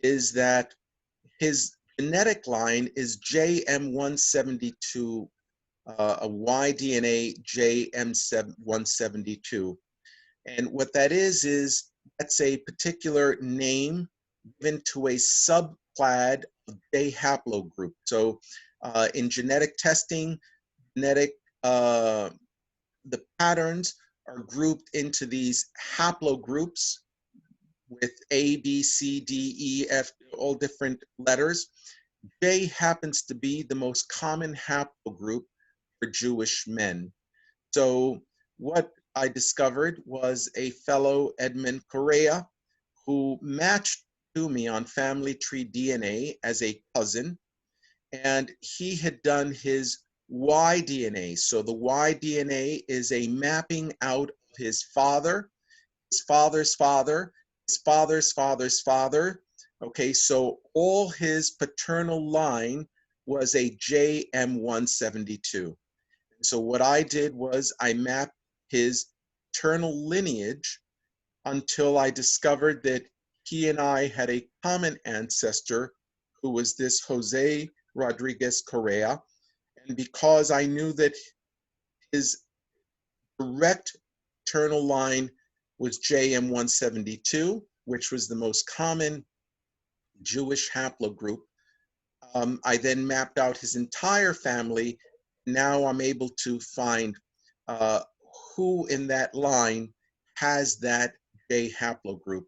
is that his genetic line is JM172, a Y-DNA JM172. And what that is that's a particular name given to a subclad of J haplogroup. So in genetic testing, the patterns are grouped into these haplogroups with A, B, C, D, E, F, all different letters. J happens to be the most common haplogroup for Jewish men. So what I discovered was a fellow, Edmund Correa, who matched to me on family tree DNA as a cousin, and he had done his Y-DNA. So the Y-DNA is a mapping out of his father, his father's father, his father's father's father. Okay, so all his paternal line was a JM172. So what I did was I mapped his paternal lineage until I discovered that he and I had a common ancestor who was this Jose Rodriguez Correa. And because I knew that his direct paternal line was JM172, which was the most common Jewish haplogroup, I then mapped out his entire family. Now I'm able to find who in that line has that J haplogroup.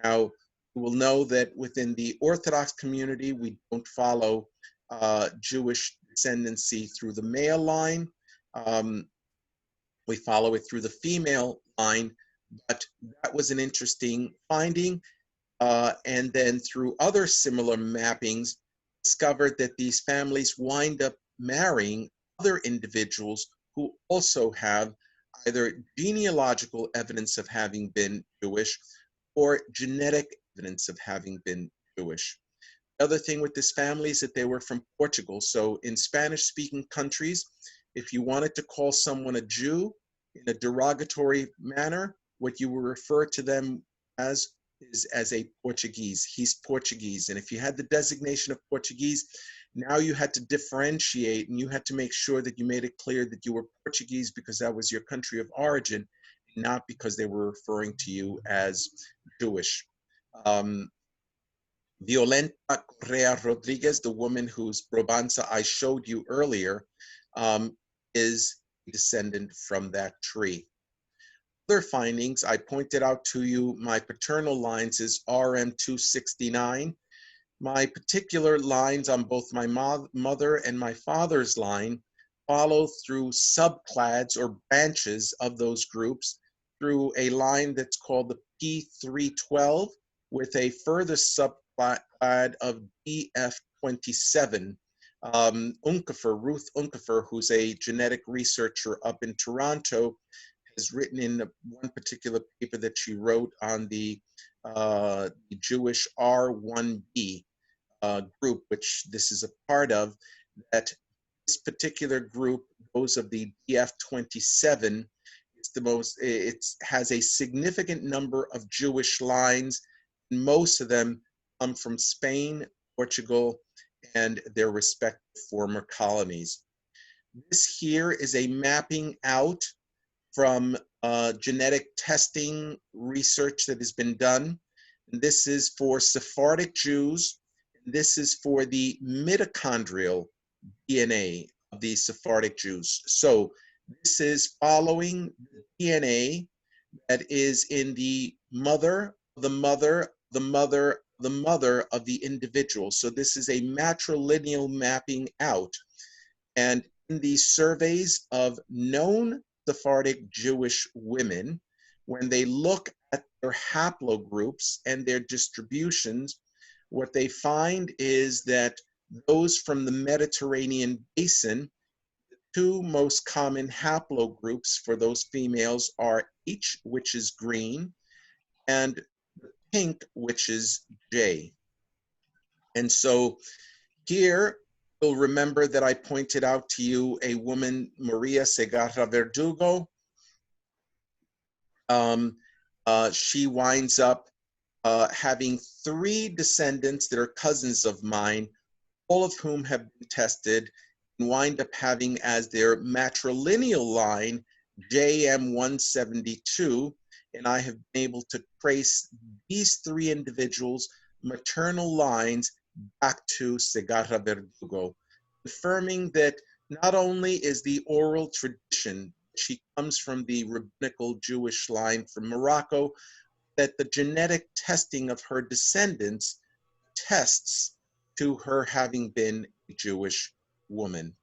Now, you will know that within the Orthodox community, we don't follow Jewish descendancy through the male line. We follow it through the female line, but that was an interesting finding. And then through other similar mappings, discovered that these families wind up marrying other individuals who also have either genealogical evidence of having been Jewish or genetic evidence of having been Jewish. The other thing with this family is that they were from Portugal. So in Spanish-speaking countries, if you wanted to call someone a Jew in a derogatory manner, what you would refer to them as is as a Portuguese. He's Portuguese. And if you had the designation of Portuguese, now you had to differentiate and you had to make sure that you made it clear that you were Portuguese because that was your country of origin, not because they were referring to you as Jewish. Violenta Correa Rodriguez, the woman whose probanza I showed you earlier, is a descendant from that tree. Other findings, I pointed out to you, my paternal lines is RM269. My particular lines on both my mother and my father's line follow through subclads or branches of those groups through a line that's called the P312 with a further subclad of DF27. Ruth Unkefer, who's a genetic researcher up in Toronto, has written in one particular paper that she wrote on the Jewish R1b group, which this is a part of, that this particular group, those of the DF27, it has a significant number of Jewish lines, and most of them come from Spain, Portugal, and their respective former colonies. This here is a mapping out from genetic testing research that has been done. And this is for Sephardic Jews. This is for the mitochondrial DNA of the Sephardic Jews. So this is following the DNA that is in the mother, the mother, the mother, the mother of the individual. So this is a matrilineal mapping out. And in these surveys of known Sephardic Jewish women, when they look at their haplogroups and their distributions, what they find is that those from the Mediterranean basin, the two most common haplogroups for those females are H, which is green, and pink, which is J. And so here, you'll remember that I pointed out to you a woman, Maria Segarra Verdugo. She winds up having 3 descendants that are cousins of mine, all of whom have been tested and wind up having as their matrilineal line JM172. And I have been able to trace these 3 individuals' maternal lines back to Segarra Verdugo, confirming that not only is the oral tradition, she comes from the rabbinical Jewish line from Morocco, that the genetic testing of her descendants tests to her having been a Jewish woman.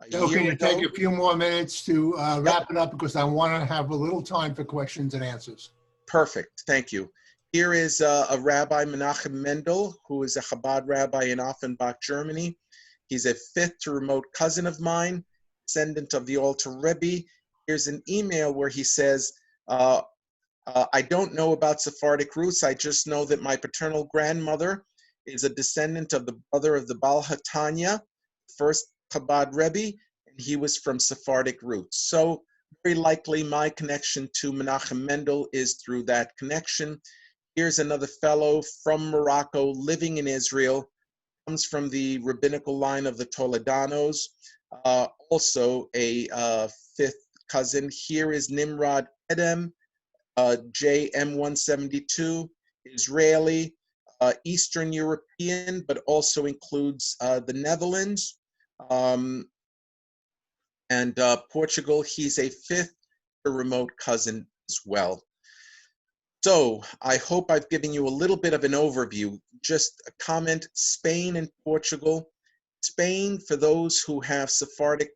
So can you take a few more minutes to wrap it up, because I want to have a little time for questions and answers. Perfect, thank you. Here is a Rabbi Menachem Mendel, who is a Chabad rabbi in Offenbach, Germany. He's a 5th to remote cousin of mine, descendant of the Alter Rebbe. Here's an email where he says, I don't know about Sephardic roots. I just know that my paternal grandmother is a descendant of the brother of the Baal HaTanya, first Chabad Rebbe, and he was from Sephardic roots. So Very likely my connection to Menachem Mendel is through that connection. Here's another fellow from Morocco living in Israel, comes from the rabbinical line of the Toledanos, also a fifth cousin. Here is Nimrod Edem, JM172, Israeli, Eastern European, but also includes the Netherlands and Portugal. He's a fifth remote cousin as well. So I hope I've given you a little bit of an overview. Just a comment, Spain and Portugal. Spain, for those who have Sephardic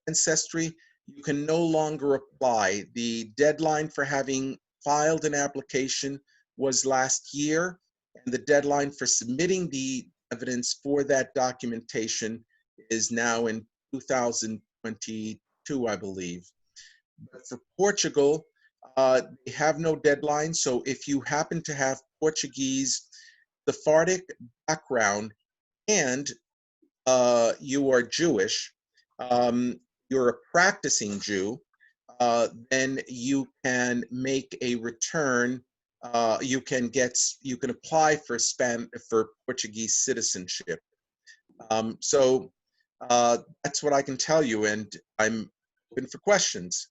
ancestry, you can no longer apply. The deadline for having filed an application was last year, and the deadline for submitting the evidence for that documentation is now in 2022, I believe. But for Portugal, they have no deadline, so if you happen to have Portuguese Sephardic background and you are Jewish, you're a practicing Jew, then you can make a return. You can apply for Portuguese citizenship. So that's what I can tell you, and I'm open for questions.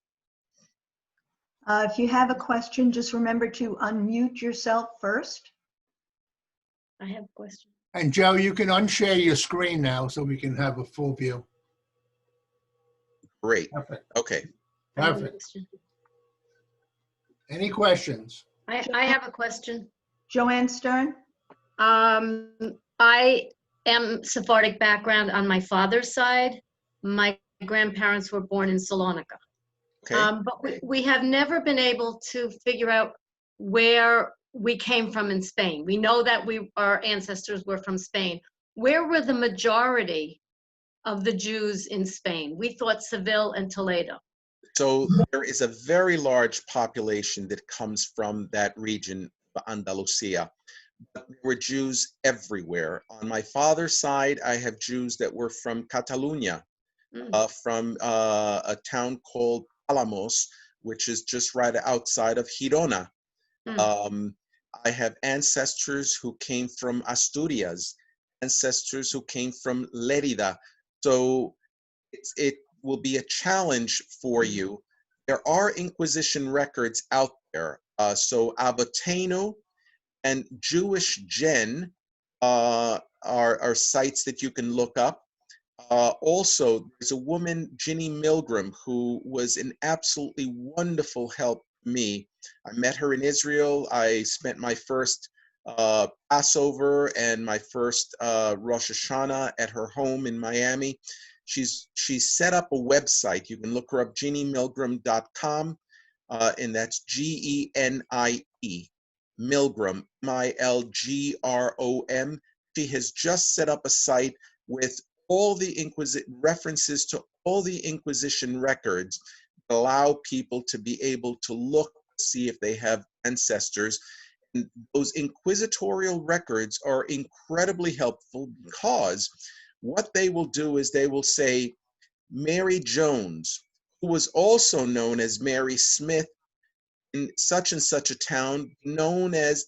If you have a question, just remember to unmute yourself first. I have a question. And Joe, you can unshare your screen now so we can have a full view. Great. Perfect. Okay. I have a Perfect. question. Any questions? I have a question. Joanne Stern? I am Sephardic background on my father's side. My grandparents were born in Salonika. Okay. But we have never been able to figure out where we came from in Spain. We know that our ancestors were from Spain. Where were the majority of the Jews in Spain? We thought Seville and Toledo. So there is a very large population that comes from that region, Andalusia. But there were Jews everywhere. On my father's side, I have Jews that were from Catalonia, from a town called Palamos, which is just right outside of Girona. I have ancestors who came from Asturias, ancestors who came from Lerida. So it will be a challenge for you. There are Inquisition records out there. So Avotenu and Jewish Gen are sites that you can look up. Also, there's a woman, Ginny Milgram, who was an absolutely wonderful help to me. I met her in Israel. I spent my first Passover and my first Rosh Hashanah at her home in Miami. She's set up a website. You can look her up, GenieMilgram.com, and that's G-E-N-I-E, Milgram, M-I-L-G-R-O-M. She has just set up a site with all the references to all the Inquisition records that allow people to be able to look, see if they have ancestors. And those inquisitorial records are incredibly helpful because what they will do is they will say, Mary Jones, who was also known as Mary Smith in such and such a town, known as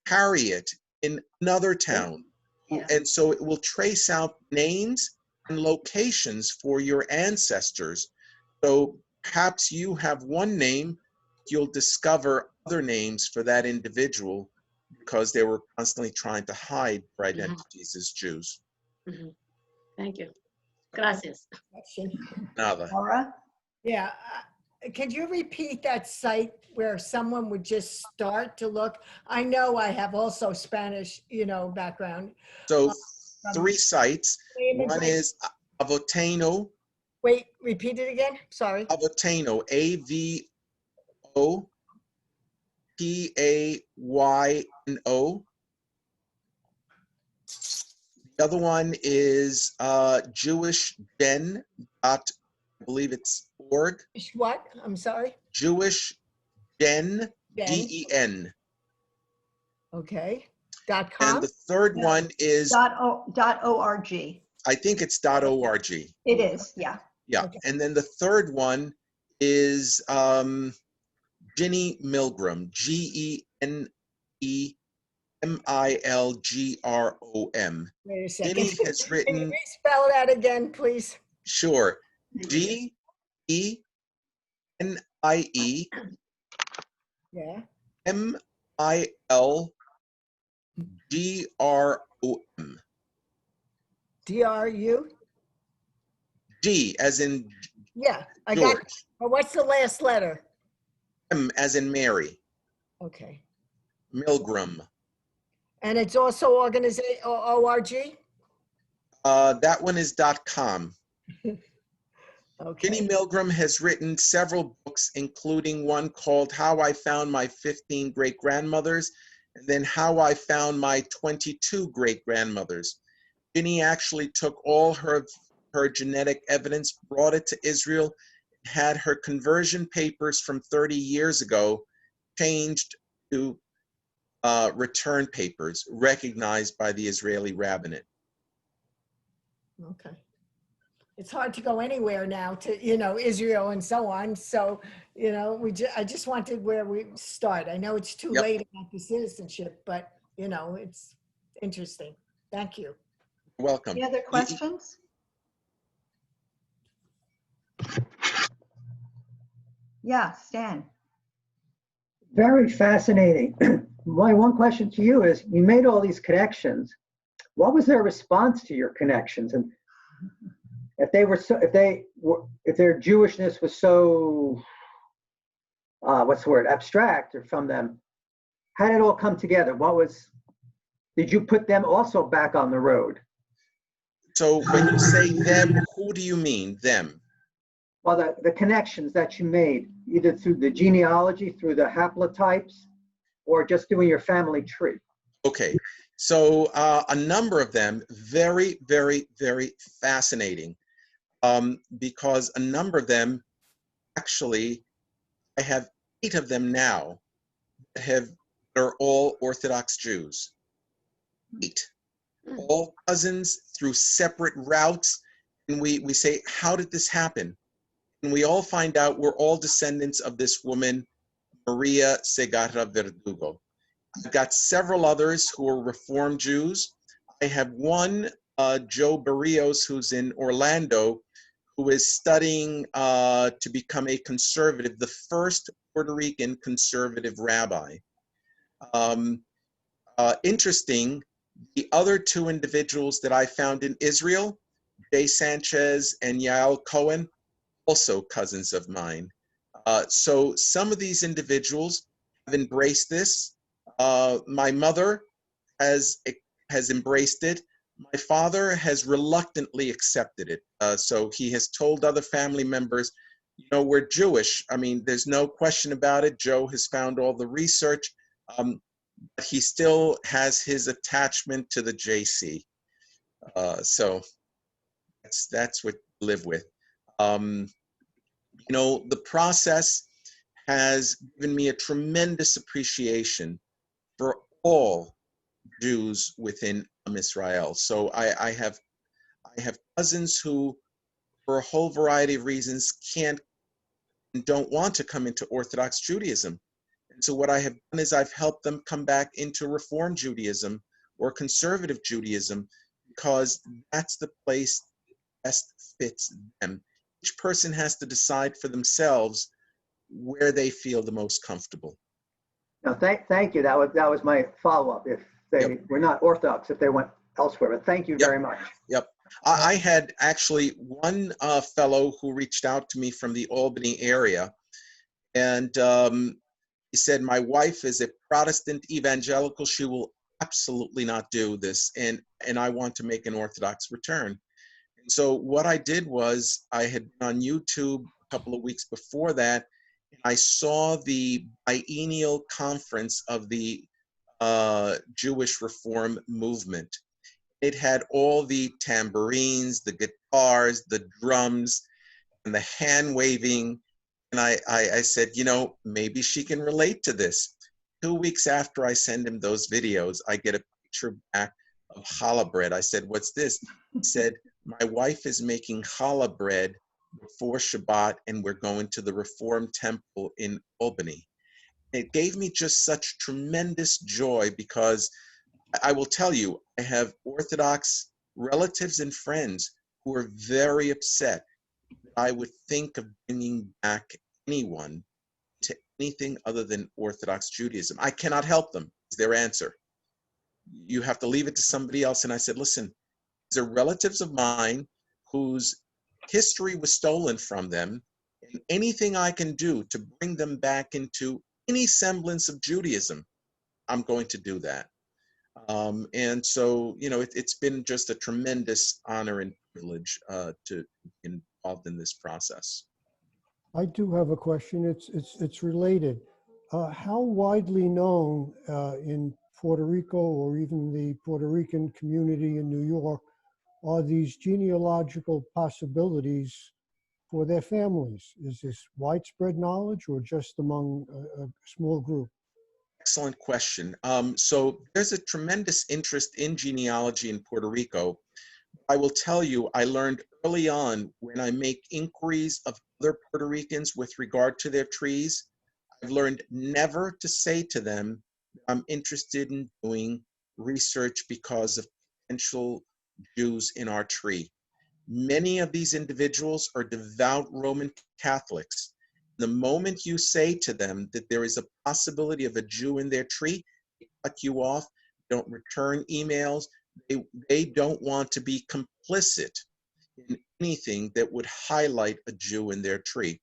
Harriet in another town. Yeah. And so it will trace out names and locations for your ancestors. So perhaps you have one name, you'll discover other names for that individual because they were constantly trying to hide their identities as Jews. Thank you. Gracias. Nada. Laura? Yeah, could you repeat that site where someone would just start to look? I know I have also Spanish, background. So 3 sites. One is Avotenu. Wait, repeat it again, sorry. Avotenu, A-V-O-T-A-Y-N-O. The other one is JewishDen. I believe it's org. What? I'm sorry. JewishDen, Den. D-E-N. Okay. .com. And the third one is, .org. I think it's .org. It is, yeah. Yeah. Okay. And then the third one is Ginny Milgram, G-E-N-E-M-I-L-G-R-O-M. Wait a second. Ginny has Can you written, respell that again, please? sure, G-E-N-I-E Yeah. M-I-L-G-R-O-M. D-R-U? G as in Yeah, I got, George, but what's the last letter? M as in Mary, Okay. Milgram. And it's also organization, O-R-G? That one is .com. Ginny Okay. Milgram has written several books, including one called How I Found My 15 Great-Grandmothers, and then How I Found My 22 Great-Grandmothers. Ginny actually took all her genetic evidence, brought it to Israel, had her conversion papers from 30 years ago changed to return papers recognized by the Israeli rabbinate. Okay. It's hard to go anywhere now to, Israel and so on. So, I just wanted where we start. I know it's too Yep. late about the citizenship, but, it's interesting. Thank you. You're welcome. Any other questions? Yeah, Stan. Very fascinating. My one question to you is, you made all these connections. What was their response to your connections? And if their Jewishness was so, what's the word, abstract or from them, how did it all come together? Did you put them also back on the road? So when you say them, who do you mean, them? Well, the connections that you made, either through the genealogy, through the haplotypes, or just doing your family tree. Okay, so a number of them, very, very, very fascinating, because a number of them, actually, I have 8 of them now that are all Orthodox Jews. 8. All cousins through separate routes. And we say, how did this happen? And we all find out we're all descendants of this woman, Maria Segarra Verdugo. I've got several others who are Reform Jews. I have one, Joe Barrios, who's in Orlando, who is studying to become a conservative, the first Puerto Rican conservative rabbi. Interesting, the other 2 individuals that I found in Israel, Jay Sanchez and Yael Cohen, also cousins of mine. So some of these individuals have embraced this. My mother has embraced it. My father has reluctantly accepted it. So he has told other family members, we're Jewish. I mean, there's no question about it. Joe has found all the research, but he still has his attachment to the JC. So that's what we live with. The process has given me a tremendous appreciation for all Jews within Israel. So I have cousins who, for a whole variety of reasons, can't and don't want to come into Orthodox Judaism. And so what I have done is I've helped them come back into Reform Judaism or Conservative Judaism, because that's the place that best fits them. Each person has to decide for themselves where they feel the most comfortable. No, thank you. That was my follow-up. If they were not Orthodox, if they went elsewhere, but thank you very much. Yep. I had actually one fellow who reached out to me from the Albany area, and he said, my wife is a Protestant evangelical. She will absolutely not do this, and I want to make an Orthodox return. And so what I did was, I had been on YouTube a couple of weeks before that, and I saw the biennial conference of the Jewish Reform movement. It had all the tambourines, the guitars, the drums, and the hand waving. And I said, maybe she can relate to this. 2 weeks after I send him those videos, I get a picture back of challah bread. I said, what's this? He said, my wife is making challah bread before Shabbat, and we're going to the Reformed Temple in Albany. It gave me just such tremendous joy because I will tell you, I have Orthodox relatives and friends who are very upset that I would think of bringing back anyone to anything other than Orthodox Judaism. I cannot help them, is their answer. You have to leave it to somebody else. And I said, listen, these are relatives of mine whose history was stolen from them, and anything I can do to bring them back into any semblance of Judaism, I'm going to do that. And so, you know, it's been just a tremendous honor and privilege to be involved in this process. I do have a question. It's related. How widely known in Puerto Rico or even the Puerto Rican community in New York are these genealogical possibilities for their families? Is this widespread knowledge or just among a small group? Excellent question. So there's a tremendous interest in genealogy in Puerto Rico. I will tell you, I learned early on when I make inquiries of other Puerto Ricans with regard to their trees, I've learned never to say to them, I'm interested in doing research because of potential Jews in our tree. Many of these individuals are devout Roman Catholics. The moment you say to them that there is a possibility of a Jew in their tree, they cut you off, don't return emails. They don't want to be complicit in anything that would highlight a Jew in their tree.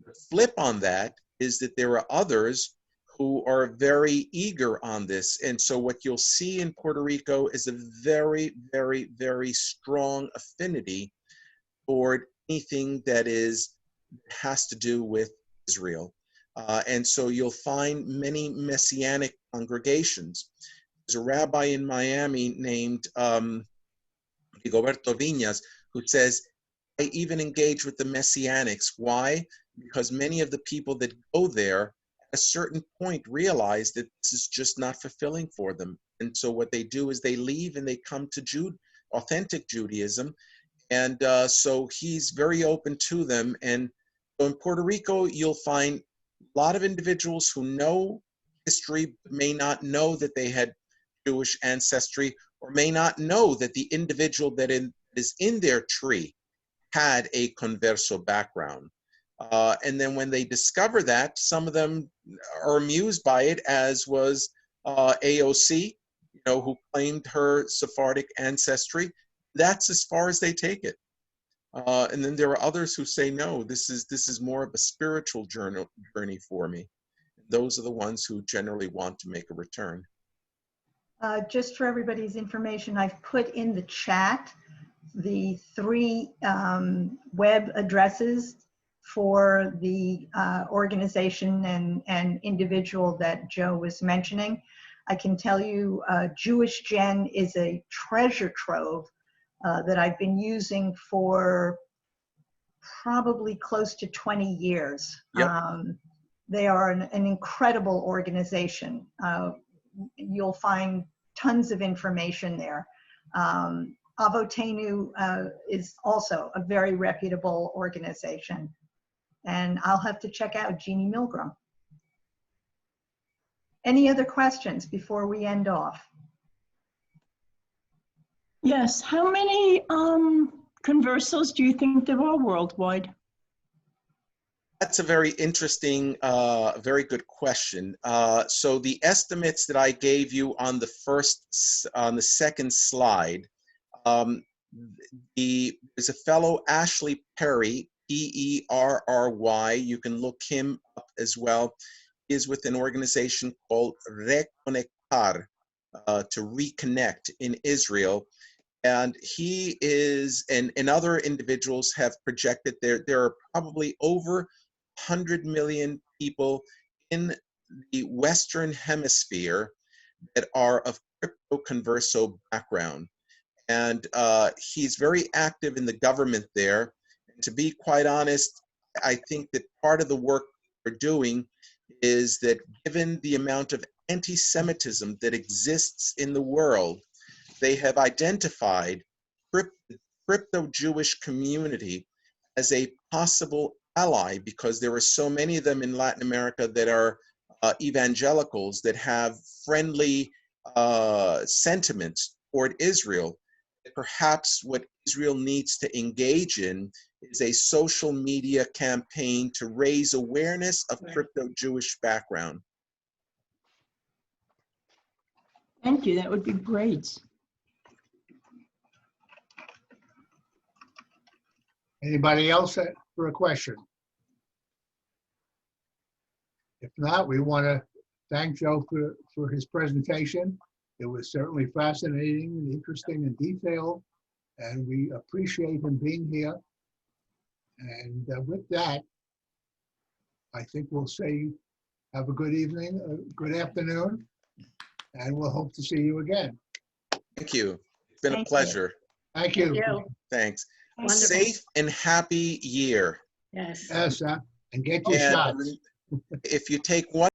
The flip on that is that there are others who are very eager on this. And so what you'll see in Puerto Rico is a very, very, very strong affinity toward anything that has to do with Israel. And so you'll find many Messianic congregations. There's a rabbi in Miami named Rigoberto Viñas who says, I even engage with the Messianics. Why? Because many of the people that go there at a certain point realize that this is just not fulfilling for them. And so what they do is they leave and they come to authentic Judaism. And so he's very open to them. And so in Puerto Rico, you'll find a lot of individuals who know history, but may not know that they had Jewish ancestry, or may not know that the individual that is in their tree had a converso background. And then when they discover that, some of them are amused by it, as was AOC, who claimed her Sephardic ancestry. That's as far as they take it. And then there are others who say, no, this is more of a spiritual journey for me. Those are the ones who generally want to make a return. Just for everybody's information, I've put in the chat the 3 web addresses for the organization and individual that Joe was mentioning. I can tell you Jewish Gen is a treasure trove that I've been using for probably close to 20 years. Yep. They are an incredible organization. You'll find tons of information there. Avotenu is also a very reputable organization. And I'll have to check out Jeannie Milgram. Any other questions before we end off? Yes, how many Conversos do you think there are worldwide? That's a very interesting, very good question. So the estimates that I gave you on the second slide, there's a fellow, Ashley Perry, Perry. You can look him up as well. He is with an organization called Reconectar, to reconnect in Israel. And he is, and other individuals have projected there are probably over 100 million people in the Western Hemisphere that are of crypto converso background. And he's very active in the government there. And to be quite honest, I think that part of the work we're doing is that given the amount of anti-Semitism that exists in the world, they have identified the crypto-Jewish community as a possible ally, because there are so many of them in Latin America that are evangelicals that have friendly sentiments toward Israel. Perhaps what Israel needs to engage in is a social media campaign to raise awareness of crypto-Jewish background. Thank you. That would be great. Anybody else for a question? If not, we want to thank Joe for his presentation. It was certainly fascinating and interesting and detailed, and we appreciate him being here. And with that, I think we'll say have a good evening, a good afternoon, and we'll hope to see you again. Thank you. It's been a Thank you. pleasure. Thank you. Thanks. Wonderful. Safe and happy year. Yes. Yes, and get your And shots. if you take one